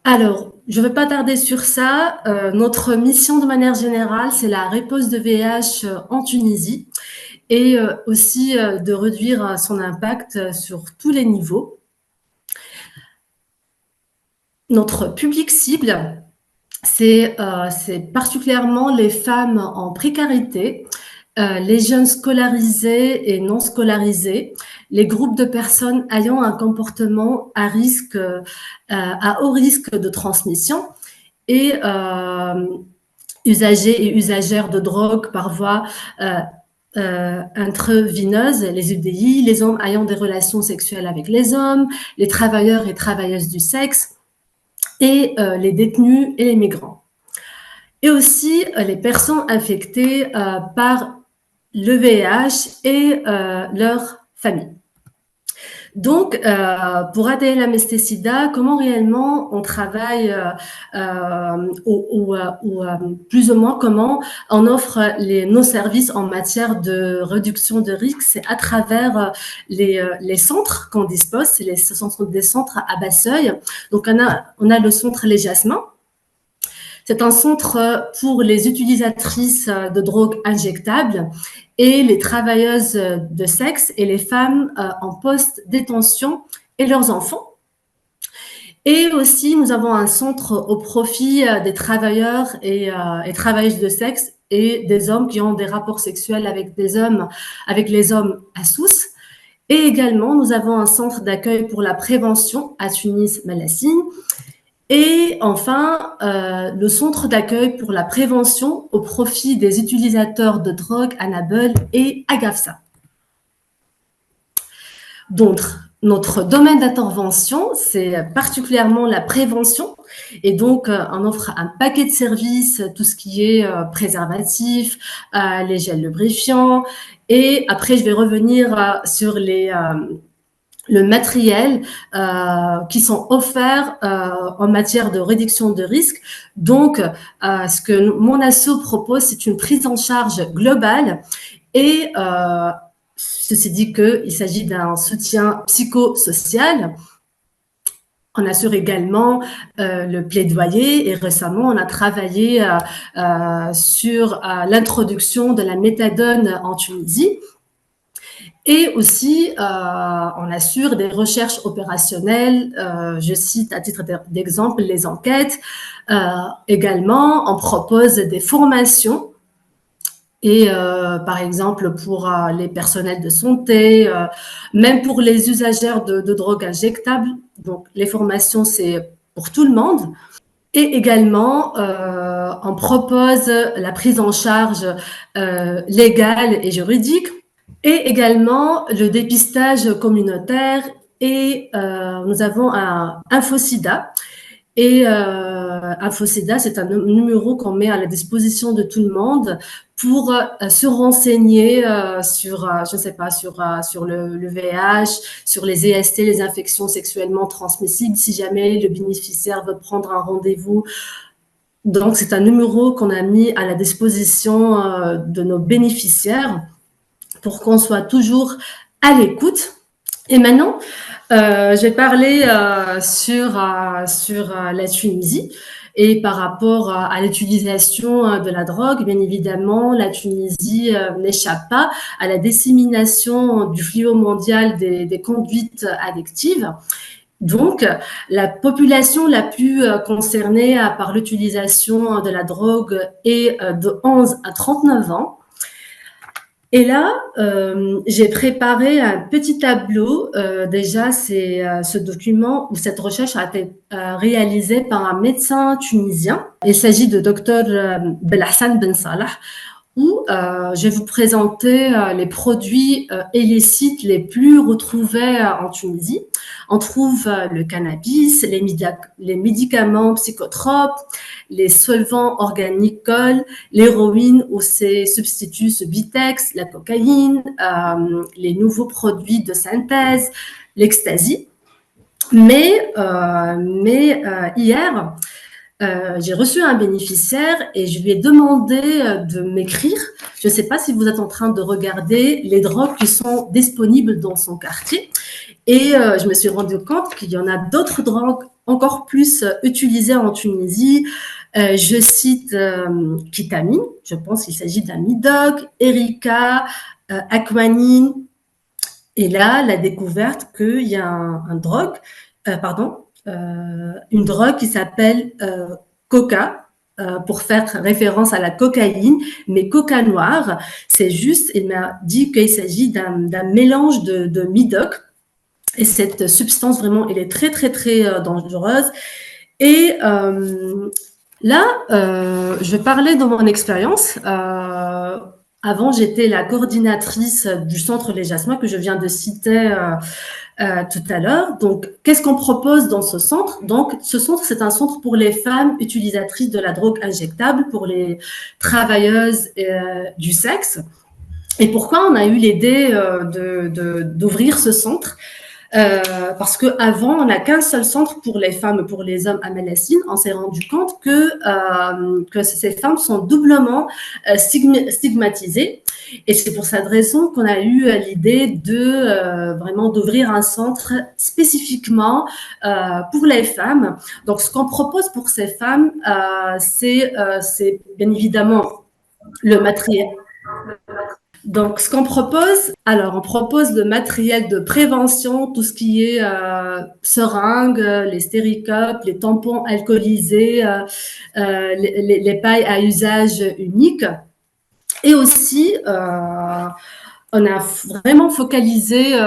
Alors, je ne vais pas tarder sur ça. Notre mission de manière générale, c'est la riposte de VIH en Tunisie et aussi de réduire son impact sur tous les niveaux. Notre public cible, c'est particulièrement les femmes en précarité, les jeunes scolarisés et non scolarisés, les groupes de personnes ayant un comportement à haut risque de transmission et usagers et usagères de drogue par voie intraveineuse, les UDI, les hommes ayant des relations sexuelles avec les hommes, les travailleurs et travailleuses du sexe, et les détenus et les migrants. Et aussi les personnes infectées par le VIH et leurs familles. Donc, pour ADL Amesté-Sida, comment réellement on travaille, ou plus ou moins comment on offre nos services en matière de réduction de risque, c'est à travers les centres qu'on dispose, ce sont des centres à bas seuil. Donc, on a le centre Les Jasmins. C'est un centre pour les utilisatrices de drogues injectables et les travailleuses de sexe et les femmes en post-détention et leurs enfants. Et aussi, nous avons un centre au profit des travailleurs et travailleuses de sexe et des hommes qui ont des rapports sexuels avec les hommes à Sousse. Et également, nous avons un centre d'accueil pour la prévention à Tunis-Malassine. Et enfin, le centre d'accueil pour la prévention au profit des utilisateurs de drogue Annabelle et Agafsa. Donc, notre domaine d'intervention, c'est particulièrement la prévention. Et donc, on offre un paquet de services, tout ce qui est préservatif, les gels lubrifiants. Et après, je vais revenir sur le matériel qui sont offerts en matière de réduction de risque. Donc, ce que mon asso propose, c'est une prise en charge globale et ceci dit qu'il s'agit d'un soutien psychosocial. On assure également le plaidoyer et récemment, on a travaillé sur l'introduction de la méthadone en Tunisie. Et aussi, on assure des recherches opérationnelles. Je cite à titre d'exemple les enquêtes. Également, on propose des formations. Et par exemple, pour les personnels de santé, même pour les usagères de drogues injectables. Donc, les formations, c'est pour tout le monde. Et également, on propose la prise en charge légale et juridique. Et également le dépistage communautaire et nous avons un InfoSida. Et InfoSida, c'est un numéro qu'on met à la disposition de tout le monde pour se renseigner sur, je sais pas, sur le VIH, sur les EST, les infections sexuellement transmissibles, si jamais le bénéficiaire veut prendre un rendez-vous. Donc, c'est un numéro qu'on a mis à la disposition de nos bénéficiaires pour qu'on soit toujours à l'écoute. Et maintenant, je vais parler sur la Tunisie et par rapport à l'utilisation de la drogue. Bien évidemment, la Tunisie n'échappe pas à la dissémination du fléau mondial des conduites addictives. Donc, la population la plus concernée par l'utilisation de la drogue est de 11 à 39 ans. Et là, j'ai préparé un petit tableau. Déjà, c'est ce document ou cette recherche a été réalisée par un médecin tunisien. Il s'agit de Dr Belhassan Ben Salah, où je vais vous présenter les produits illicites les plus retrouvés en Tunisie. On trouve le cannabis, les médicaments psychotropes, les solvants organiques, l'héroïne ou ses substituts Subitex, la cocaïne, les nouveaux produits de synthèse, l'ecstasy. Mais hier, j'ai reçu un bénéficiaire et je lui ai demandé de m'écrire. Je ne sais pas si vous êtes en train de regarder les drogues qui sont disponibles dans son quartier. Et je me suis rendu compte qu'il y en a d'autres drogues encore plus utilisées en Tunisie. Je cite kétamine, je pense qu'il s'agit d'un Midoc, Erica, Aquanine. Et là, la découverte qu'il y a une drogue qui s'appelle coca, pour faire référence à la cocaïne, mais coca noir, c'est juste, il m'a dit qu'il s'agit d'un mélange de Midoc. Et cette substance, vraiment, elle est très, très, très dangereuse. Et Là, je vais parler de mon expérience. Avant, j'étais la coordinatrice du centre Les Jasmins que je viens de citer tout à l'heure. Donc, qu'est-ce qu'on propose dans ce centre? Donc, ce centre, c'est un centre pour les femmes utilisatrices de la drogue injectable, pour les travailleuses du sexe. Et pourquoi on a eu l'idée d'ouvrir ce centre? Parce qu'avant, on n'a qu'un seul centre pour les femmes et pour les hommes à Mélessine. On s'est rendu compte que ces femmes sont doublement stigmatisées. Et c'est pour cette raison qu'on a eu l'idée vraiment d'ouvrir un centre spécifiquement pour les femmes. Donc, ce qu'on propose pour ces femmes, c'est bien évidemment le matériel. Donc, ce qu'on propose, alors on propose le matériel de prévention, tout ce qui est seringues, les stéricops, les tampons alcoolisés, les pailles à usage unique. Et aussi, on a vraiment focalisé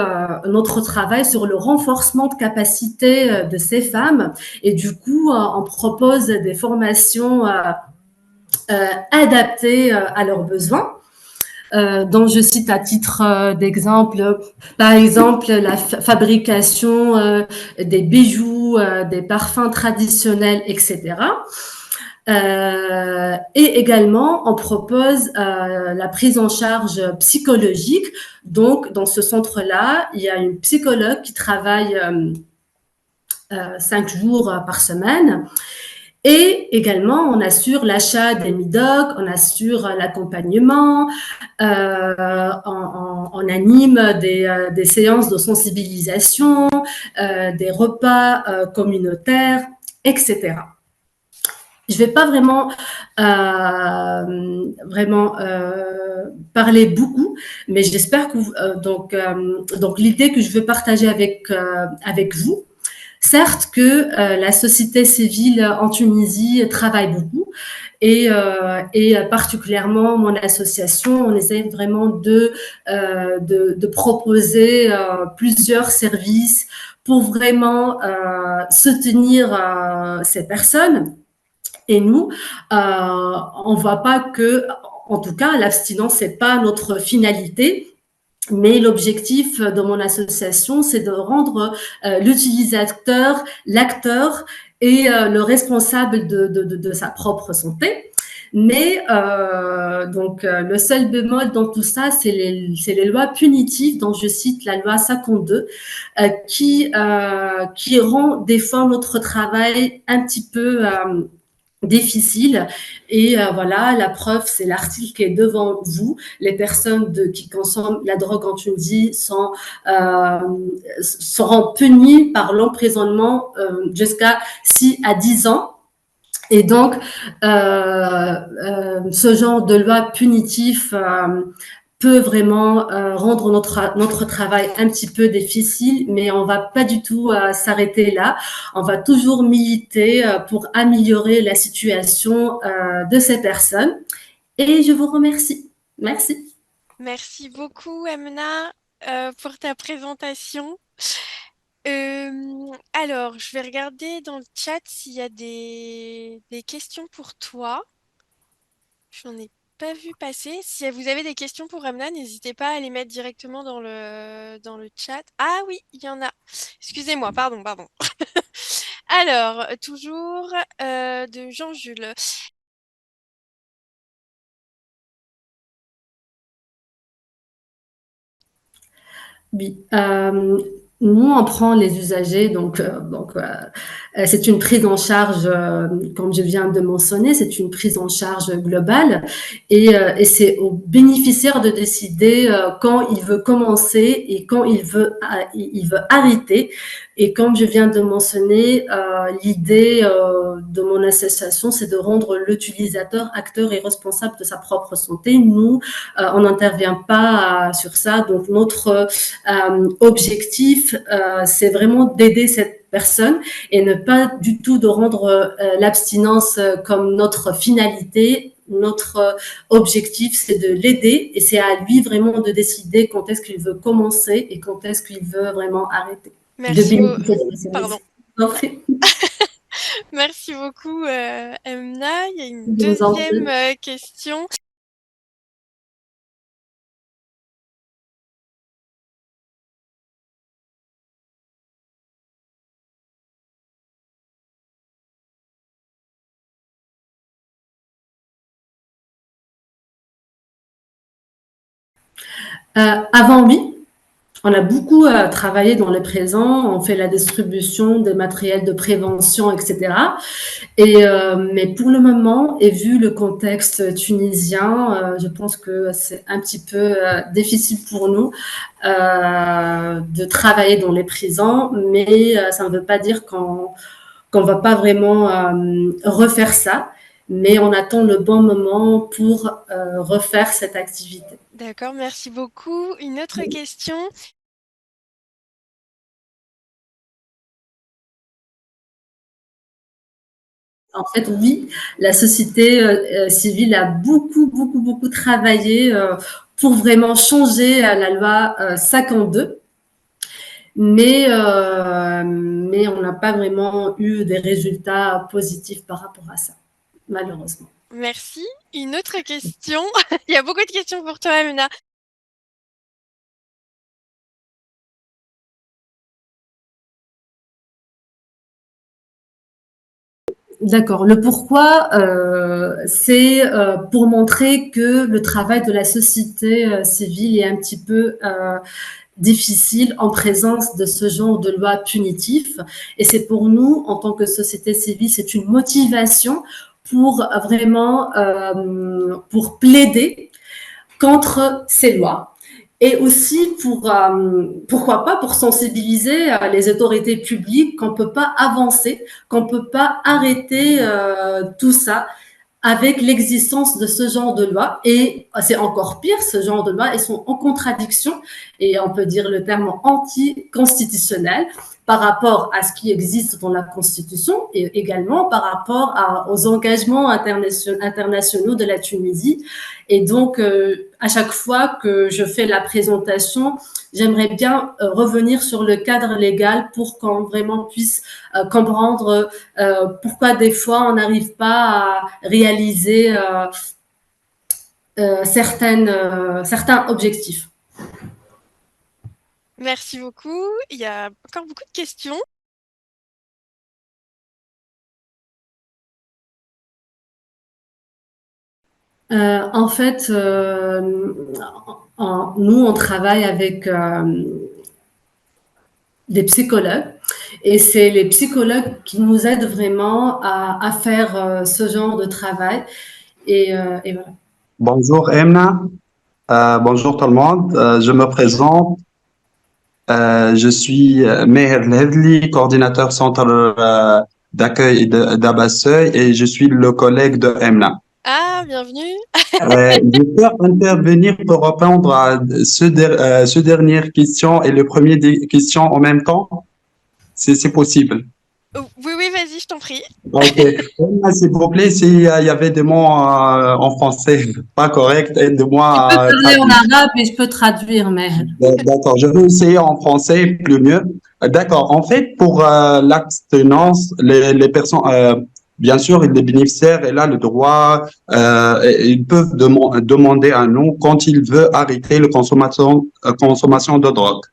notre travail sur le renforcement de capacité de ces femmes. Et du coup, on propose des formations adaptées à leurs besoins. Dont je cite à titre d'exemple, par exemple, la fabrication des bijoux, des parfums traditionnels, etc. Et également, on propose la prise en charge psychologique. Donc, dans ce centre-là, il y a une psychologue qui travaille 5 jours par semaine. Et également, on assure l'achat des MIDOC, on assure l'accompagnement, on anime des séances de sensibilisation, des repas communautaires, etc. Je vais pas vraiment parler beaucoup, mais j'espère que donc l'idée que je veux partager avec vous. Certes que la société civile en Tunisie travaille beaucoup et particulièrement mon association, on essaie vraiment de proposer plusieurs services pour vraiment soutenir ces personnes. Et nous, on voit pas que, en tout cas, l'abstinence c'est pas notre finalité. Mais l'objectif de mon association, c'est de rendre l'utilisateur l'acteur et le responsable de sa propre santé. Mais le seul bémol dans tout ça, c'est les lois punitives, dont je cite la loi 52, qui rend des fois notre travail un petit peu difficile. Et voilà, la preuve, c'est l'article qui est devant vous. Les personnes qui consomment la drogue en Tunisie seront punies par l'emprisonnement jusqu'à 6 à 10 ans. Et donc, ce genre de loi punitive peut vraiment rendre notre travail un petit peu difficile, mais on va pas du tout s'arrêter là. On va toujours militer pour améliorer la situation de ces personnes. Et je vous remercie. Merci. Merci beaucoup, Amna, pour ta présentation. Alors, je vais regarder dans le chat s'il y a des questions pour toi. J'en ai pas vu passer. Si vous avez des questions pour Amna, n'hésitez pas à les mettre directement dans le chat. Ah oui, il y en a. Excusez-moi, pardon. Alors, toujours de Jean-Jules. Oui. Nous, on prend les usagers, c'est une prise en charge, comme je viens de mentionner, c'est une prise en charge globale et c'est au bénéficiaire de décider quand il veut commencer et quand il veut arrêter. Et comme je viens de mentionner, l'idée de mon association, c'est de rendre l'utilisateur acteur et responsable de sa propre santé. Nous, on n'intervient pas sur ça, donc notre objectif, c'est vraiment d'aider cette personne et ne pas du tout de rendre l'abstinence comme notre finalité. Notre objectif, c'est de l'aider et c'est à lui vraiment de décider quand est-ce qu'il veut commencer et quand est-ce qu'il veut vraiment arrêter. De Merci. bénéficier de la Pardon. service. Merci beaucoup, Emna. Il y a une Je vous en deuxième prie. question. Avant, oui, on a beaucoup travaillé dans le présent, on fait la distribution des matériels de prévention, etc. Mais pour le moment, et vu le contexte tunisien, je pense que c'est un petit peu difficile pour nous de travailler dans les prisons, mais ça ne veut pas dire qu'on va pas vraiment refaire ça, mais on attend le bon moment pour refaire cette activité. D'accord, merci beaucoup. Une autre question. En fait, oui, la société civile a beaucoup travaillé pour vraiment changer la loi 52, mais on n'a pas vraiment eu des résultats positifs par rapport à ça, malheureusement. Merci. Une autre question. Il y a beaucoup de questions pour toi, Emna. D'accord. Le pourquoi, c'est pour montrer que le travail de la société civile est un petit peu difficile en présence de ce genre de loi punitive. Et c'est pour nous, en tant que société civile, c'est une motivation pour vraiment pour plaider contre ces lois. Et aussi pour, pourquoi pas, pour sensibiliser les autorités publiques qu'on ne peut pas avancer, qu'on ne peut pas arrêter tout ça avec l'existence de ce genre de loi. Et c'est encore pire, ce genre de loi, elles sont en contradiction, et on peut dire le terme anticonstitutionnel, par rapport à ce qui existe dans la Constitution et également par rapport aux engagements internationaux de la Tunisie. Et donc, à chaque fois que je fais la présentation, j'aimerais bien revenir sur le cadre légal pour qu'on vraiment puisse comprendre pourquoi des fois on n'arrive pas à réaliser certains objectifs. Merci beaucoup. Il y a encore beaucoup de questions. En fait, nous, on travaille avec des psychologues et c'est les psychologues qui nous aident vraiment à faire ce genre de travail. Et voilà. Bonjour Emna. Bonjour tout le monde. Je me présente. Je suis Meher Levli, coordinateur centre d'accueil et d'Abaseuil, et je suis le collègue de Emna. Ah, bienvenue. Je peux intervenir pour répondre à ce dernière question et le premier des questions en même temps, si c'est possible. Oui, oui, vas-y, je t'en prie. Ok. Emna, s'il vous plaît, s'il y avait des mots en français pas corrects, aide-moi Tu peux à parler en traduire. arabe et je peux traduire, mais D'accord, je vais essayer en français plus mieux. D'accord, en fait, pour l'abstinence, les personnes, bien sûr, les bénéficiaires, et là, le droit, ils peuvent demander à nous quand ils veulent arrêter la consommation de drogue.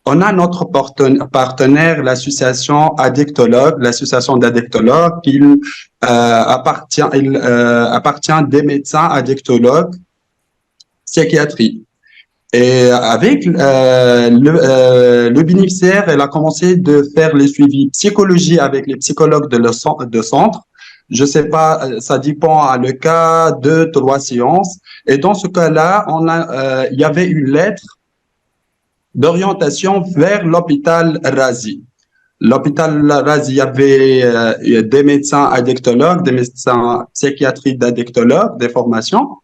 On a notre partenaire, l'association addictologue, l'association d'addictologues, appartient des médecins addictologues psychiatrie. Et avec le bénéficiaire, elle a commencé de faire les suivis psychologie avec les psychologues de centre. Je sais pas, ça dépend à le cas, 2, 3 séances. Et dans ce cas-là, il y avait une lettre d'orientation vers l'hôpital Razi. L'hôpital Razi, il y avait des médecins addictologues, des médecins psychiatrie d'addictologues, des formations.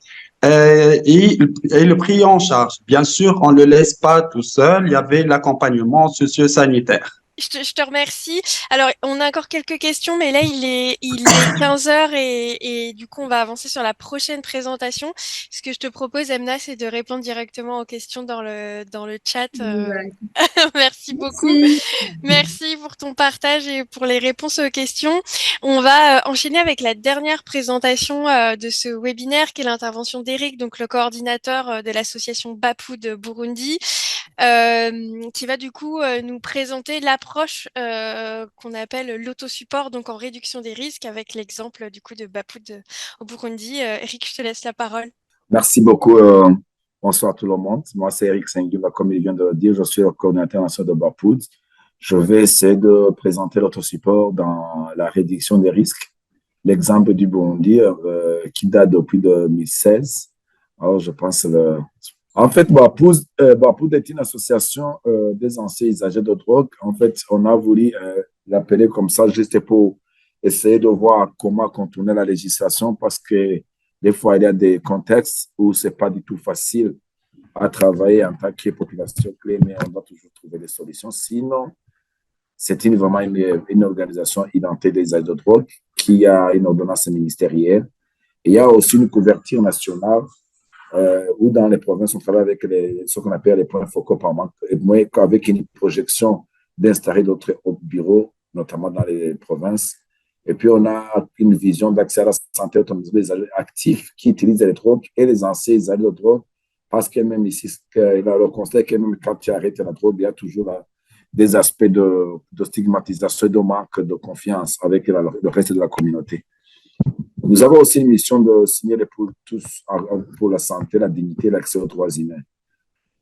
Et le pris en charge. Bien sûr, on ne le laisse pas tout seul. Il y avait l'accompagnement socio-sanitaire. Je te remercie. Alors, on a encore quelques questions, mais là, il est 15 heures et du coup, on va avancer sur la prochaine présentation. Ce que je te propose, Emna, c'est de répondre directement aux questions dans le chat. Merci beaucoup. Merci. Merci pour ton partage et pour les réponses aux questions. On va enchaîner avec la dernière présentation de ce webinaire, qui est l'intervention d'Eric, donc le coordinateur de l'association Bapou de Burundi, qui va du coup nous présenter l'approche qu'on appelle l'autosupport, donc en réduction des risques, avec l'exemple du coup de Bapou au Burundi. Eric, je te laisse la parole. Merci beaucoup. Bonsoir tout le monde. Moi, c'est Eric Sengula, comme il vient de le dire. Je suis le coordinateur national de Bapoud. Je vais essayer de présenter l'autosupport dans la réduction des risques. L'exemple du Burundi, qui date depuis 2016. Alors, je pense En fait, Bapoud est une association des anciens usagers de drogue. En fait, on a voulu l'appeler comme ça juste pour essayer de voir comment contourner la législation parce que des fois, il y a des contextes où ce n'est pas du tout facile à travailler en tant que population clé, mais on doit toujours trouver des solutions. Sinon, c'est vraiment une organisation identité des usagers de drogue qui a une ordonnance ministérielle. Et il y a aussi une couverture nationale où dans les provinces, on travaille avec ce qu'on appelle les points focaux par manque, avec une projection d'installer d'autres bureaux, notamment dans les provinces. Et puis, on a une vision d'accès à la santé autonomisée des actifs qui utilisent les drogues et les anciens usagers de drogue, parce que même ici, le constat que même quand tu arrêtes la drogue, il y a toujours des aspects de stigmatisation et de manque de confiance avec le reste de la communauté. Nous avons aussi une mission de signer pour tous pour la santé, la dignité et l'accès aux droits humains.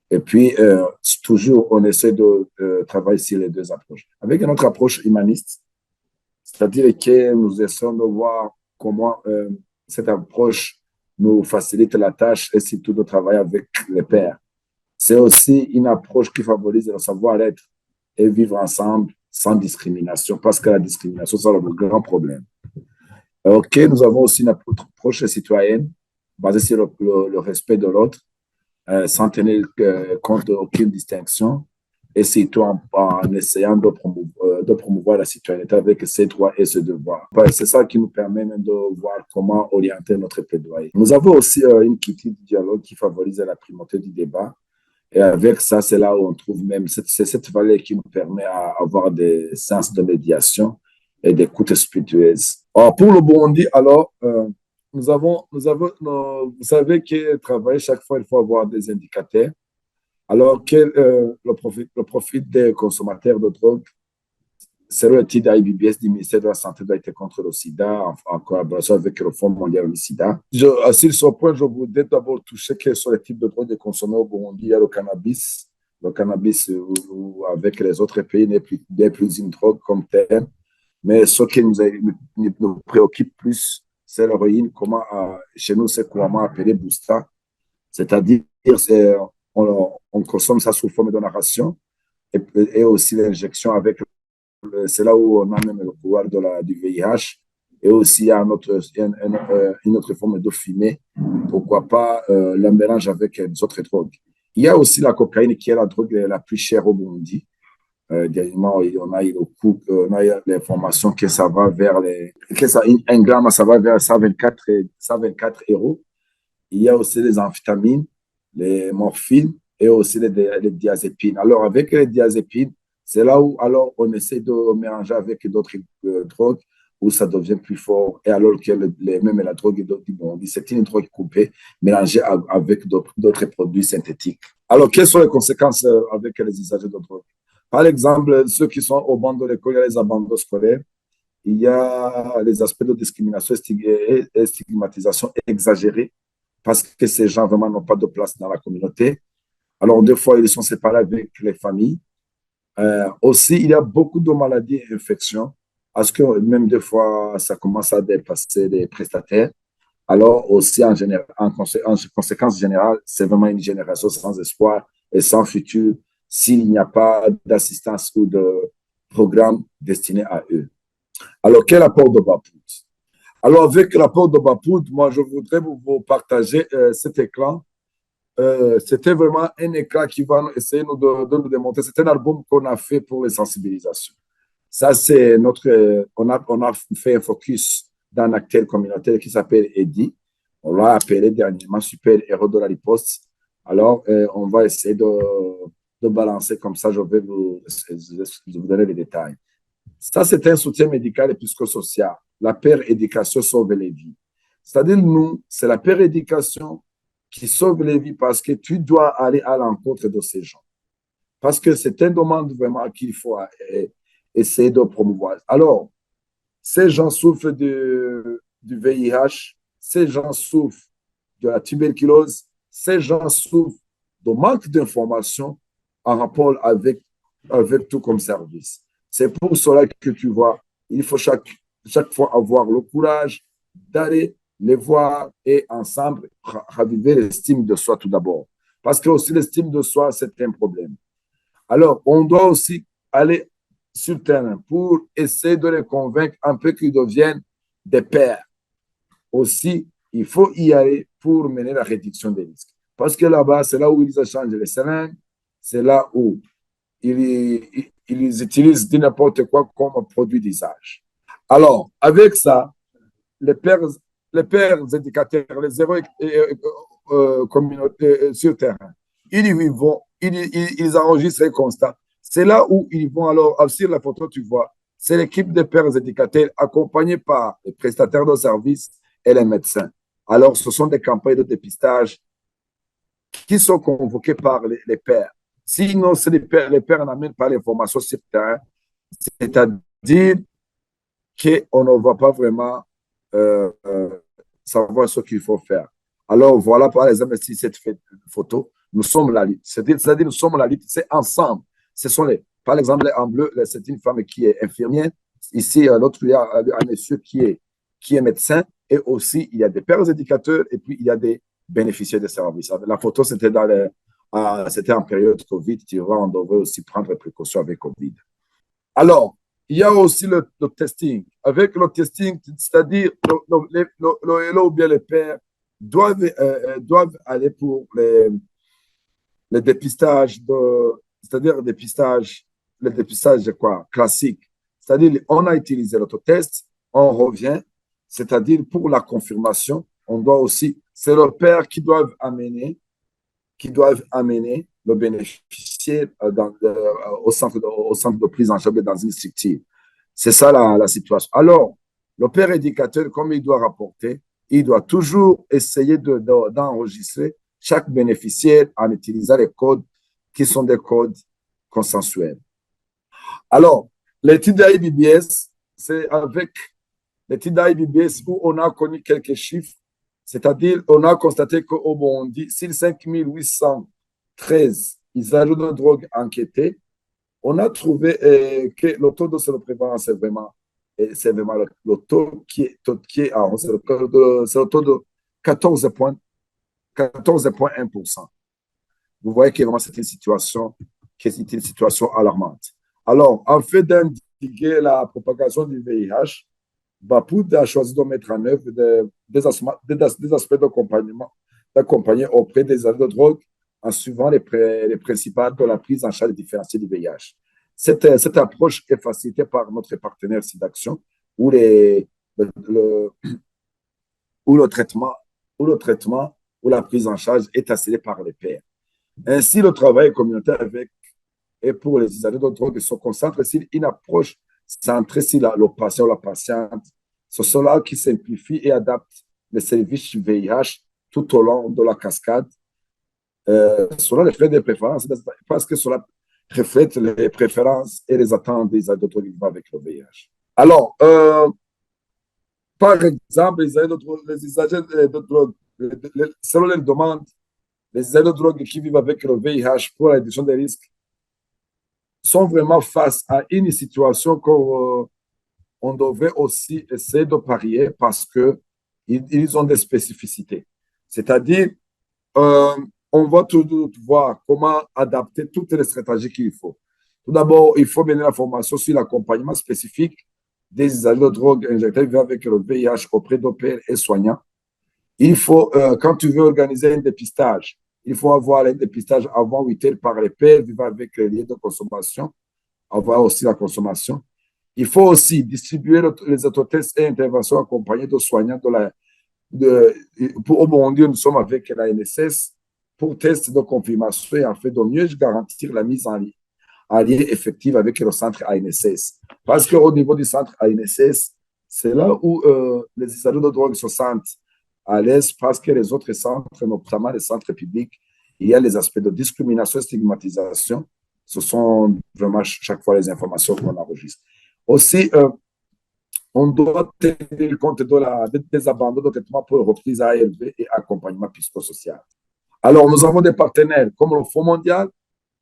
Et puis, toujours, on essaie de travailler sur les deux approches. Avec notre approche humaniste, c'est-à-dire que nous essayons de voir comment cette approche nous facilite la tâche et surtout de travailler avec les pairs. C'est aussi une approche qui favorise le savoir-être et vivre ensemble sans discrimination, parce que la discrimination, c'est le grand problème. OK, nous avons aussi une approche citoyenne basée sur le respect de l'autre, sans tenir compte d'aucune distinction, et surtout en essayant de promouvoir la citoyenneté avec ses droits et ses devoirs. C'est ça qui nous permet même de voir comment orienter notre plaidoyer. Nous avons aussi une culture du dialogue qui favorise la primauté du débat. Et avec ça, c'est là où on trouve même cette valeur qui nous permet d'avoir des sens de médiation et d'écoute spiritueuse. Alors, pour le Burundi, alors, vous savez que travailler chaque fois, il faut avoir des indicateurs. Alors que le profit des consommateurs de drogue, selon l'étude IBBS du ministère de la Santé, doit être contre le sida en collaboration avec le Fonds mondial du sida. Sur ce point, je voudrais d'abord toucher quels sont les types de drogues consommées au Burundi. Il y a le cannabis. Le cannabis, avec les autres pays, n'est plus une drogue comme telle. Mais ce qui nous préoccupe plus, c'est l'héroïne, comment chez nous, c'est couramment appelé Boosta. C'est-à-dire, on consomme ça sous forme de narration et aussi l'injection avec, c'est là où on a même le pouvoir du VIH et aussi il y a une autre forme de fumée, pourquoi pas le mélange avec les autres drogues. Il y a aussi la cocaïne qui est la drogue la plus chère au Burundi. Dernièrement, on a eu le coût, on a eu l'information que ça va vers un gramme, ça va vers 124 euros. Il y a aussi les amphétamines, les morphines et aussi les diazépines. Alors, avec les diazépines, c'est là où alors on essaie de mélanger avec d'autres drogues où ça devient plus fort. Et alors que même la drogue, c'est une drogue coupée, mélangée avec d'autres produits synthétiques. Alors, quelles sont les conséquences avec les usagers de drogue? Par exemple, ceux qui sont au banc de l'école, il y a les abandons scolaires, il y a les aspects de discrimination et stigmatisation exagérés parce que ces gens vraiment n'ont pas de place dans la communauté. Alors, des fois, ils sont séparés avec les familles. Aussi, il y a beaucoup de maladies et infections parce que même des fois, ça commence à dépasser les prestataires. Alors, aussi, en conséquence générale, c'est vraiment une génération sans espoir et sans futur s'il n'y a pas d'assistance ou de programme destiné à eux. Alors, quel apport de Bapoud? Alors, avec l'apport de Bapoud, moi, je voudrais vous partager cet écran c'était vraiment un éclat qui va essayer de nous démontrer. C'est un album qu'on a fait pour les sensibilisations. Ça, c'est on a fait un focus dans un acteur communautaire qui s'appelle Eddie. On l'a appelé dernièrement Super Héros de la Riposte. Alors, on va essayer de balancer comme ça. Je vais vous donner les détails. Ça, c'est un soutien médical et psychosocial. La paire éducation sauve les vies. C'est-à-dire, nous, c'est la paire éducation qui sauve les vies parce que tu dois aller à l'encontre de ces gens. Parce que c'est une demande vraiment qu'il faut essayer de promouvoir. Alors, ces gens souffrent du VIH, ces gens souffrent de la tuberculose, ces gens souffrent de manque d'informations en rapport avec tout comme service. C'est pour cela que tu vois, il faut chaque fois avoir le courage d'aller les voir et ensemble raviver l'estime de soi tout d'abord. Parce que aussi l'estime de soi, c'est un problème. Alors, on doit aussi aller sur le terrain pour essayer de les convaincre un peu qu'ils deviennent des pères. Aussi, il faut y aller pour mener la réduction des risques. Parce que là-bas, c'est là où ils échangent les seringues, c'est là où ils utilisent n'importe quoi comme produit d'usage. Alors, avec ça, les pères éducateurs, les héros communautaires sur le terrain, ils enregistrent les constats. C'est là où ils vont alors, sur la photo, tu vois, c'est l'équipe de pères éducateurs accompagnée par les prestataires de services et les médecins. Alors, ce sont des campagnes de dépistage qui sont convoquées par les pères. Sinon, c'est les pères n'amènent pas l'information sur le terrain, c'est-à-dire qu'on ne va pas vraiment savoir ce qu'il faut faire. Alors, voilà, par exemple, si cette photo, nous sommes la lutte. C'est-à-dire, nous sommes la lutte, c'est ensemble. Ce sont par exemple, en bleu, c'est une femme qui est infirmière. Ici, l'autre, il y a un monsieur qui est médecin. Et aussi, il y a des pères éducateurs et puis il y a des bénéficiaires de services. La photo, c'était en période Covid. Tu vois, on devrait aussi prendre des précautions avec Covid. Alors, il y a aussi le testing. Avec le testing, c'est-à-dire le ou bien les pères doivent aller pour les dépistages, c'est-à-dire le dépistage quoi, classique. C'est-à-dire, on a utilisé l'autotest, on revient, c'est-à-dire pour la confirmation, on doit aussi, c'est le père qui doivent amener le bénéficiaire au centre de prise en charge dans une structure. C'est ça la situation. Alors, le père éducateur, comme il doit rapporter, il doit toujours essayer d'enregistrer chaque bénéficiaire en utilisant les codes qui sont des codes consensuels. Alors, l'étude d'IBBS, c'est avec l'étude d'IBBS où on a connu quelques chiffres, c'est-à-dire on a constaté qu'au Burundi, sur 5813 usagers de drogue enquêtés, on a trouvé que le taux de séroprévalence, c'est vraiment le taux qui est c'est le taux de 14,1%. Vous voyez que vraiment c'est une situation alarmante. Alors, en fait d'indiguer la propagation du VIH, Bapoud a choisi de mettre en œuvre des aspects d'accompagner auprès des addicts de drogue en suivant les principes de la prise en charge différenciée du VIH. Cette approche est facilitée par notre partenaire SIDAction où le traitement ou la prise en charge est assurée par les pairs. Ainsi, le travail communautaire et pour les usagers de drogue se concentre sur une approche centrée sur le patient ou la patiente. C'est cela qui simplifie et adapte les services VIH tout au long de la cascade, selon les faits de préférence, parce que cela reflète les préférences et les attentes des usagers de drogue avec le VIH. Alors, par exemple, les usagers de drogue, selon les demandes, les usagers de drogue qui vivent avec le VIH pour la réduction des risques sont vraiment face à une situation qu'on devrait aussi essayer de parier parce qu'ils ont des spécificités. C'est-à-dire, on va tout voir comment adapter toutes les stratégies qu'il faut. Tout d'abord, il faut mener la formation sur l'accompagnement spécifique des usagers de drogue injectés avec le VIH auprès d'OPR et soignants. Il faut, quand tu veux organiser un dépistage, Il faut avoir le dépistage avant 8 heures par les pairs vivant avec les liens de consommation, avoir aussi la consommation. Il faut aussi distribuer les autotests et interventions accompagnées de soignants au Burundi, nous sommes avec la NSS pour test de confirmation et en fait de mieux garantir la mise en lien effective avec le centre ANSS. Parce qu'au niveau du centre ANSS, c'est là où les usagers de drogue se sentent à l'aise parce que les autres centres, notamment les centres publics, il y a les aspects de discrimination et stigmatisation. Ce sont vraiment chaque fois les informations qu'on enregistre. Aussi, on doit tenir compte des abandons de traitement pour reprise ARV et accompagnement psychosocial. Alors, nous avons des partenaires comme le Fonds mondial,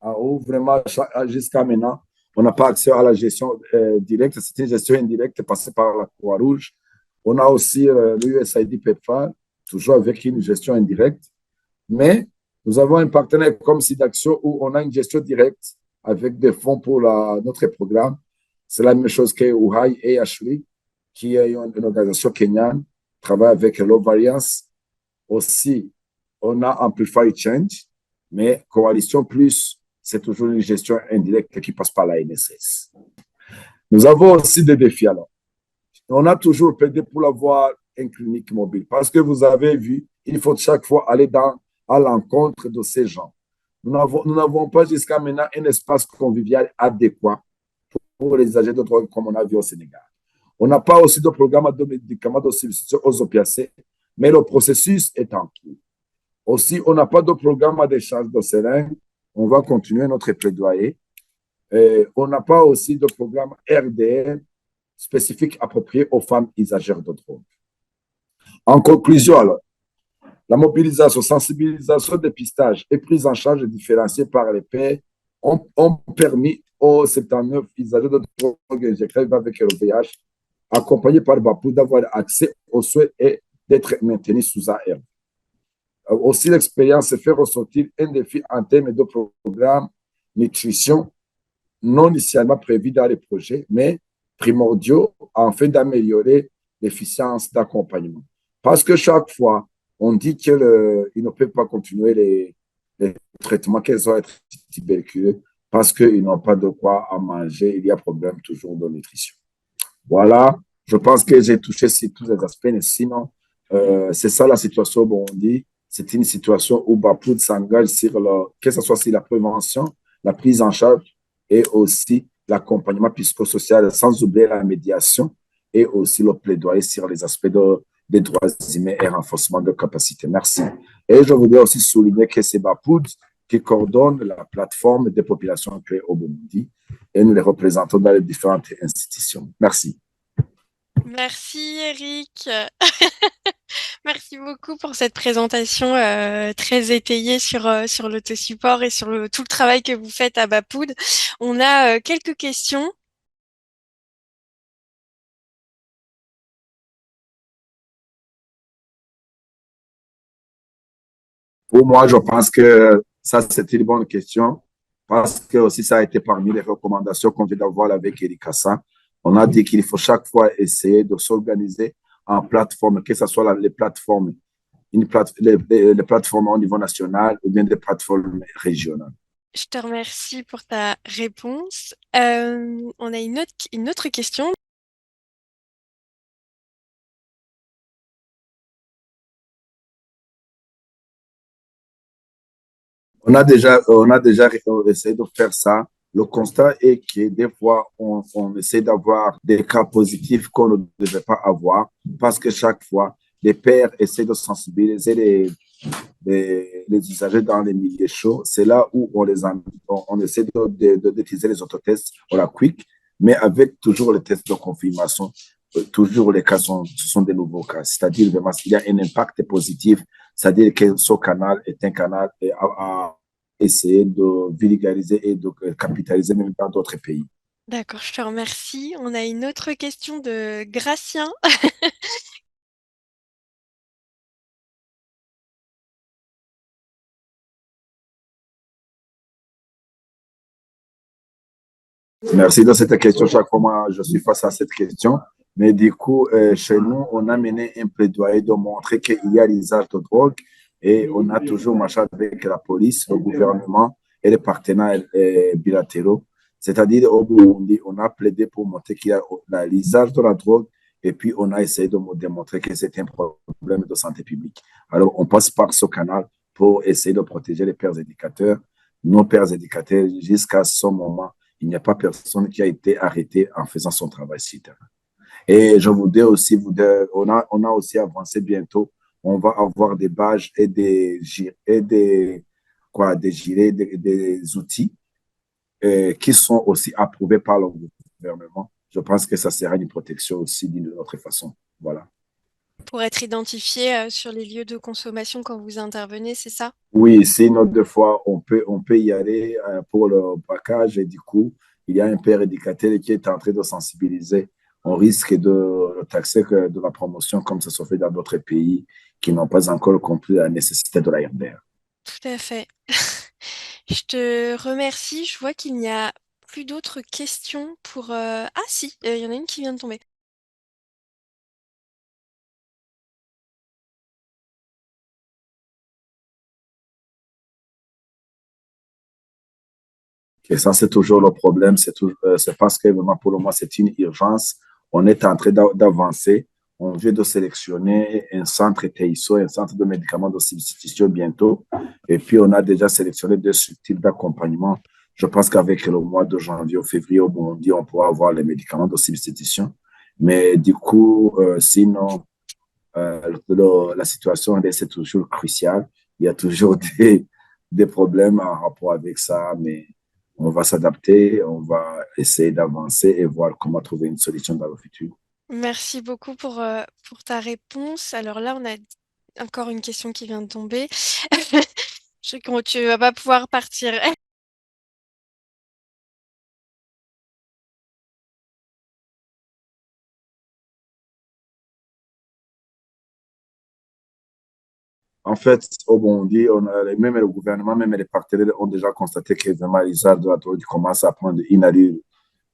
où vraiment, jusqu'à maintenant, on n'a pas accès à la gestion directe. C'est une gestion indirecte passée par la Croix-Rouge. On a aussi l'USAID PEPFAR, toujours avec une gestion indirecte. Mais nous avons un partenaire comme SIDAction où on a une gestion directe avec des fonds pour notre programme. C'est la même chose que UHAI et Ashley, qui est une organisation kenyane, travaille avec Low Variance. Aussi, on a Amplify Change, mais Coalition Plus, c'est toujours une gestion indirecte qui passe par la NSS. Nous avons aussi des défis alors. On a toujours plaidé pour avoir une clinique mobile parce que vous avez vu, il faut chaque fois aller à l'encontre de ces gens. Nous n'avons pas jusqu'à maintenant un espace convivial adéquat pour les agents de drogue comme on a vu au Sénégal. On n'a pas aussi de programme de médicaments de substitution aux opiacés, mais le processus est en cours. Aussi, on n'a pas de programme d'échange de seringues. On va continuer notre plaidoyer. On n'a pas aussi de programme RDN spécifique approprié aux femmes usagères de drogue. En conclusion, alors, la mobilisation, sensibilisation, dépistage et prise en charge différenciée par les pairs ont permis aux 79 usagers de drogue injectée avec le VIH, accompagnés par Bapou, d'avoir accès aux soins et d'être maintenus sous ARV. Aussi, l'expérience fait ressortir un défi en termes de programme nutrition non initialement prévu dans les projets, mais primordiaux afin d'améliorer l'efficience d'accompagnement. Parce que chaque fois, on dit qu'ils ne peuvent pas continuer les traitements, qu'ils vont être tuberculeux parce qu'ils n'ont pas de quoi à manger. Il y a problème toujours de nutrition. Voilà, je pense que j'ai touché sur tous les aspects, mais sinon, c'est ça la situation au Burundi. C'est une situation où Bapoud s'engage que ce soit sur la prévention, la prise en charge et aussi l'accompagnement psychosocial, sans oublier la médiation et aussi le plaidoyer sur les aspects des droits humains et renforcement de capacité. Merci. Et je voudrais aussi souligner que c'est Bapoud qui coordonne la plateforme des populations créées au Burundi et nous les représentons dans les différentes institutions. Merci. Merci Eric. Merci beaucoup pour cette présentation très étayée sur l'autosupport et sur tout le travail que vous faites à Bapoud. On a quelques questions. Pour moi, je pense que ça, c'est une bonne question parce que aussi ça a été parmi les recommandations qu'on vient d'avoir avec Eric Hassan. On a dit qu'il faut chaque fois essayer de s'organiser en plateforme, que ce soit les plateformes, les plateformes au niveau national ou bien des plateformes régionales. Je te remercie pour ta réponse. On a une autre question. On a déjà essayé de faire ça. Le constat est que des fois, on essaie d'avoir des cas positifs qu'on ne devait pas avoir parce que chaque fois, les pairs essaient de sensibiliser les usagers dans les milieux chauds. C'est là où on essaie d'utiliser les autotests ou la quick, mais avec toujours les tests de confirmation. Toujours les cas ce sont des nouveaux cas. C'est-à-dire vraiment il y a un impact positif, c'est-à-dire que ce canal est un canal à essayer de vulgariser et de capitaliser même dans d'autres pays. D'accord, je te remercie. On a une autre question de Gratien. Merci de cette question. Chaque fois, moi, je suis face à cette question. Mais du coup, chez nous, on a mené un plaidoyer de montrer qu'il y a l'usage de drogue, Et on a toujours marché avec la police, le gouvernement et les partenaires bilatéraux. C'est-à-dire, au Burundi, on a plaidé pour montrer qu'il y a l'usage de la drogue et puis on a essayé de démontrer que c'est un problème de santé publique. Alors, on passe par ce canal pour essayer de protéger les pères éducateurs, nos pères éducateurs, jusqu'à ce moment, il n'y a pas personne qui a été arrêté en faisant son travail sur terrain. Et je voudrais aussi, on a aussi avancé bientôt. On va avoir des badges et des gilets, des outils qui sont aussi approuvés par le gouvernement. Je pense que ça sera une protection aussi d'une autre façon. Voilà. Pour être identifié sur les lieux de consommation quand vous intervenez, c'est ça? Oui, sinon, deux fois, on peut y aller pour le braquage et du coup, il y a un père éducateur qui est en train de sensibiliser. On risque de le taxer de la promotion comme ça se fait dans d'autres pays qui n'ont pas encore compris la nécessité de la RDR. Tout à fait. Je te remercie. Je vois qu'il n'y a plus d'autres questions pour... Ah si, il y en a une qui vient de tomber. Et ça, c'est toujours le problème. C'est parce que vraiment, pour le moment, c'est une urgence. On est en train d'avancer. On vient de sélectionner un centre TISO, un centre de médicaments de substitution bientôt. Et puis, on a déjà sélectionné deux types d'accompagnement. Je pense qu'avec le mois de janvier ou février au Burundi, on pourra avoir les médicaments de substitution. Mais du coup, sinon, la situation c'est toujours cruciale. Il y a toujours des problèmes en rapport avec ça, mais on va s'adapter, on va essayer d'avancer et voir comment trouver une solution dans le futur. Merci beaucoup pour ta réponse. Alors là, on a encore une question qui vient de tomber. Je sais que tu vas pas pouvoir partir. En fait, au Burundi, même le gouvernement, même les partenaires ont déjà constaté que vraiment l'usage de la drogue commence à prendre une allure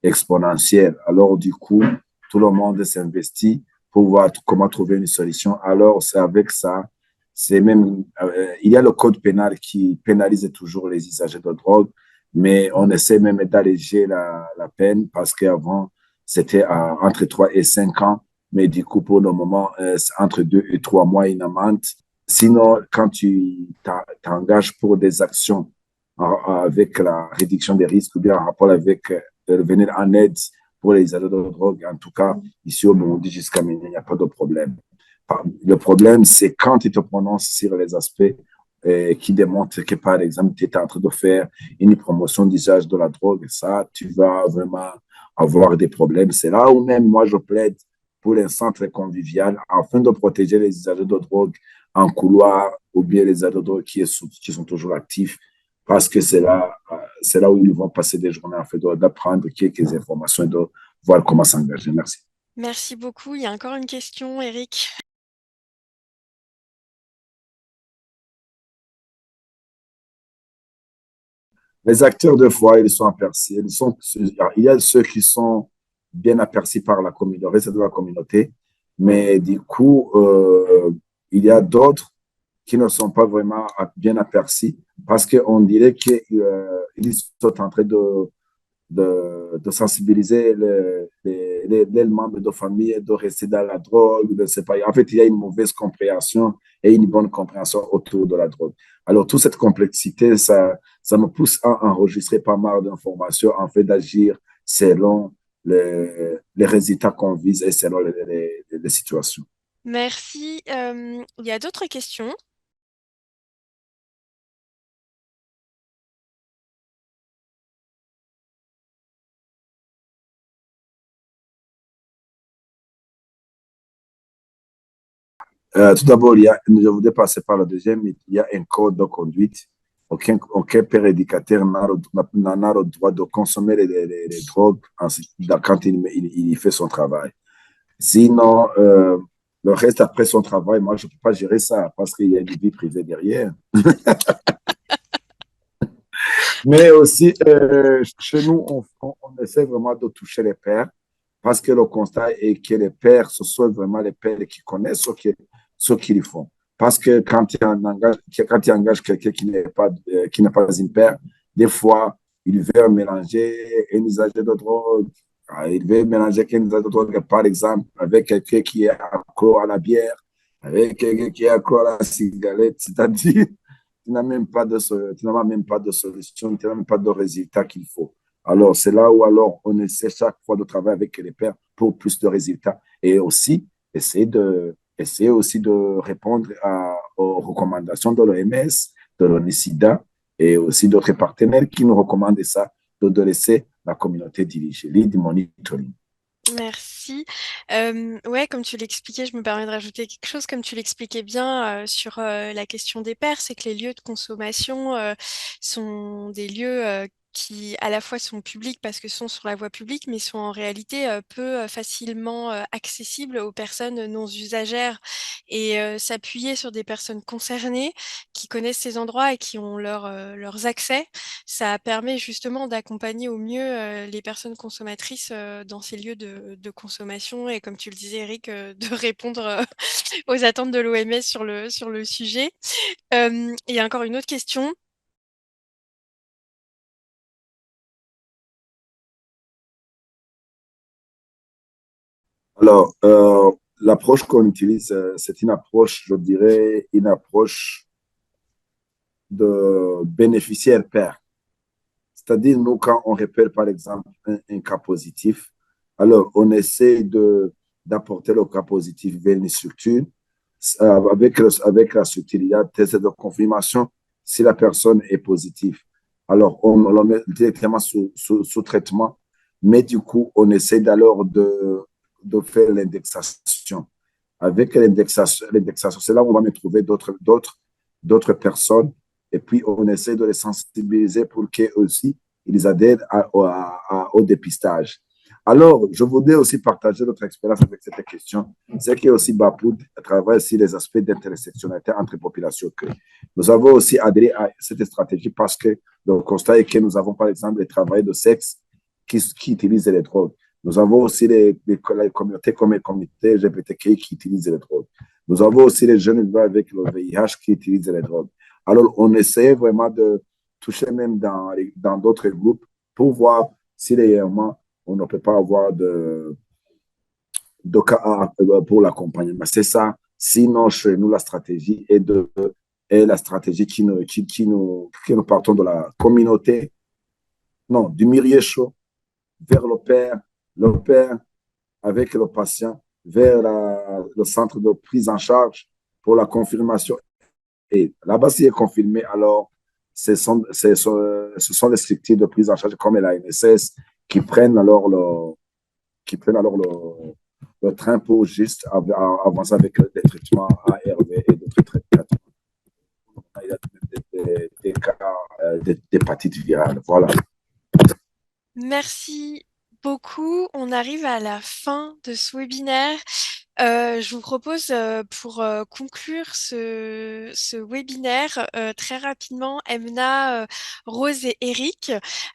exponentielle. Alors, du coup, tout le monde s'investit pour voir comment trouver une solution. Alors, c'est avec ça, c'est même, il y a le code pénal qui pénalise toujours les usagers de drogue, mais on essaie même d'alléger la peine parce qu'avant, c'était entre 3 et 5 ans, mais du coup, pour le moment, c'est entre 2 et 3 mois une amende. Sinon, quand tu t'engages pour des actions avec la réduction des risques ou bien en rapport avec venir en aide pour les usagers de drogue. En tout cas, ici au Burundi, jusqu'à maintenant, il n'y a pas de problème. Le problème, c'est quand tu te prononces sur les aspects qui démontrent que, par exemple, tu es en train de faire une promotion d'usage de la drogue. Ça, tu vas vraiment avoir des problèmes. C'est là où même moi, je plaide pour un centre convivial afin de protéger les usagers de drogue en couloir ou bien les usagers de drogue qui sont toujours actifs parce que c'est là où ils vont passer des journées en fait d'apprendre quelques informations et de voir comment s'engager. Merci. Merci beaucoup. Il y a encore une question, Eric. Les acteurs de foi, ils sont aperçus. Il y a ceux qui sont bien aperçus par la communauté, le reste de la communauté, mais du coup, il y a d'autres qui ne sont pas vraiment bien aperçus parce qu'on dirait qu'ils sont en train de sensibiliser les membres de famille de rester dans la drogue, de se pas. En fait, il y a une mauvaise compréhension et une bonne compréhension autour de la drogue. Alors, toute cette complexité, ça me pousse à enregistrer pas mal d'informations, en fait, d'agir selon les résultats qu'on vise et selon les situations. Merci. Il y a d'autres questions. Tout d'abord, je voudrais passer par le deuxième. Il y a un code de conduite. Aucun père éducateur n'a le droit de consommer les drogues quand il fait son travail. Sinon, le reste après son travail, moi, je ne peux pas gérer ça parce qu'il y a une vie privée derrière. Mais aussi, chez nous, on essaie vraiment de toucher les pères parce que le constat est que les pères, ce sont vraiment les pères qui connaissent ce qu'ils font. Parce que quand tu engages quelqu'un qui n'est pas une paire, des fois, il veut mélanger un usage de drogue. Il veut mélanger un usage de drogue, par exemple, avec quelqu'un qui est accro à la bière, avec quelqu'un qui est accro à la cigarette. C'est-à-dire, tu n'as même pas de solution, tu n'as même pas de résultat qu'il faut. Alors, c'est là où alors on essaie chaque fois de travailler avec les pairs pour plus de résultats. Et aussi, essayer aussi de répondre aux recommandations de l'OMS, de l'ONU-SIDA et aussi d'autres partenaires qui nous recommandent ça, de laisser la communauté diriger, lead monitoring. Merci. Ouais, comme tu l'expliquais, je me permets de rajouter quelque chose, comme tu l'expliquais bien sur la question des pairs, c'est que les lieux de consommation sont des lieux qui à la fois sont publics parce que sont sur la voie publique, mais sont en réalité peu facilement accessibles aux personnes non usagères. Et s'appuyer sur des personnes concernées qui connaissent ces endroits et qui ont leurs accès, ça permet justement d'accompagner au mieux les personnes consommatrices dans ces lieux de consommation et comme tu le disais Eric, de répondre aux attentes de l'OMS sur le sujet. Il y a encore une autre question. Alors, l'approche qu'on utilise, c'est une approche, je dirais, une approche de bénéficiaire pair. C'est-à-dire, nous, quand on repère, par exemple, un cas positif, alors on essaie d'apporter le cas positif vers une structure. Avec la structure, il y a des tests de confirmation si la personne est positive. Alors, on le met directement sous traitement, mais du coup, on essaie alors de faire l'indexation. Avec l'indexation, c'est là où on va me trouver d'autres personnes et puis on essaie de les sensibiliser pour qu'eux aussi, ils adhèrent au dépistage. Alors, je voudrais aussi partager notre expérience avec cette question. C'est qu'il y a aussi Bapoud travaille sur les aspects d'intersectionnalité entre populations. Nous avons aussi adhéré à cette stratégie parce que le constat est que nous avons, par exemple, les travailleurs de sexe qui utilisent les drogues. Nous avons aussi les communautés comme les communautés LGBTQI qui utilisent les drogues. Nous avons aussi les jeunes avec le VIH qui utilisent les drogues. Alors, on essaie vraiment de toucher même dans d'autres groupes pour voir si réellement on ne peut pas avoir de cas pour l'accompagnement. C'est ça. Sinon, chez nous, la stratégie est la stratégie qui nous partons de la communauté, non, du milieu chaud vers le père avec le patient vers le centre de prise en charge pour la confirmation. Et là-bas, s'il est confirmé, alors ce sont les structures de prise en charge comme la NSS qui prennent alors le train pour juste avancer avec des traitements ARV et d'autres traitements. Il y a des cas d'hépatite virale. Voilà. Merci beaucoup. On arrive à la fin de ce webinaire. Je vous propose pour conclure ce webinaire très rapidement, Emna, Rose et Eric,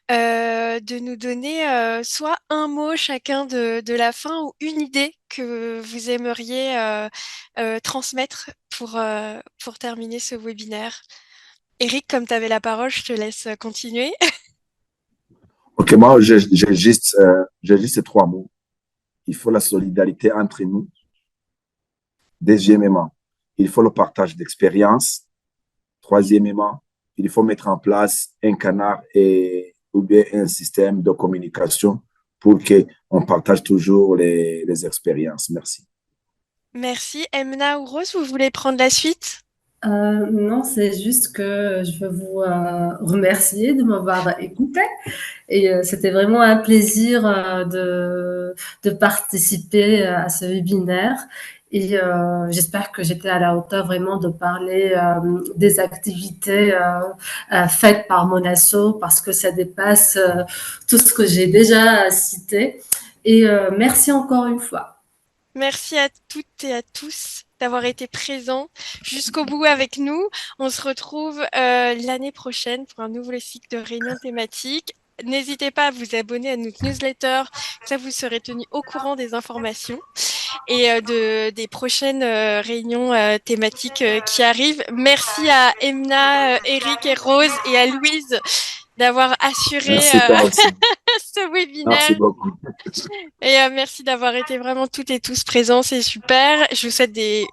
de nous donner soit un mot chacun de la fin ou une idée que vous aimeriez transmettre pour terminer ce webinaire. Eric, comme tu avais la parole, je te laisse continuer. Ok, moi, j'ai juste ces trois mots. Il faut la solidarité entre nous. Deuxièmement, il faut le partage d'expérience. Troisièmement, il faut mettre en place un canal ou bien un système de communication pour qu'on partage toujours les expériences. Merci. Merci. Emna ou Rose, vous voulez prendre la suite? Non, c'est juste que je veux vous remercier de m'avoir écouté. Et c'était vraiment un plaisir de participer à ce webinaire. Et j'espère que j'étais à la hauteur vraiment de parler des activités faites par mon asso parce que ça dépasse tout ce que j'ai déjà cité. Et merci encore une fois. Merci à toutes et à tous d'avoir été présents jusqu'au bout avec nous. On se retrouve l'année prochaine pour un nouveau cycle de réunions thématiques. N'hésitez pas à vous abonner à notre newsletter, ça vous serez tenu au courant des informations. et des prochaines réunions thématiques qui arrivent. Merci à Emna, Eric et Rose et à Louise d'avoir assuré Merci toi aussi. ce webinaire. Merci beaucoup. Et merci d'avoir été vraiment toutes et tous présents, c'est super. Je vous souhaite des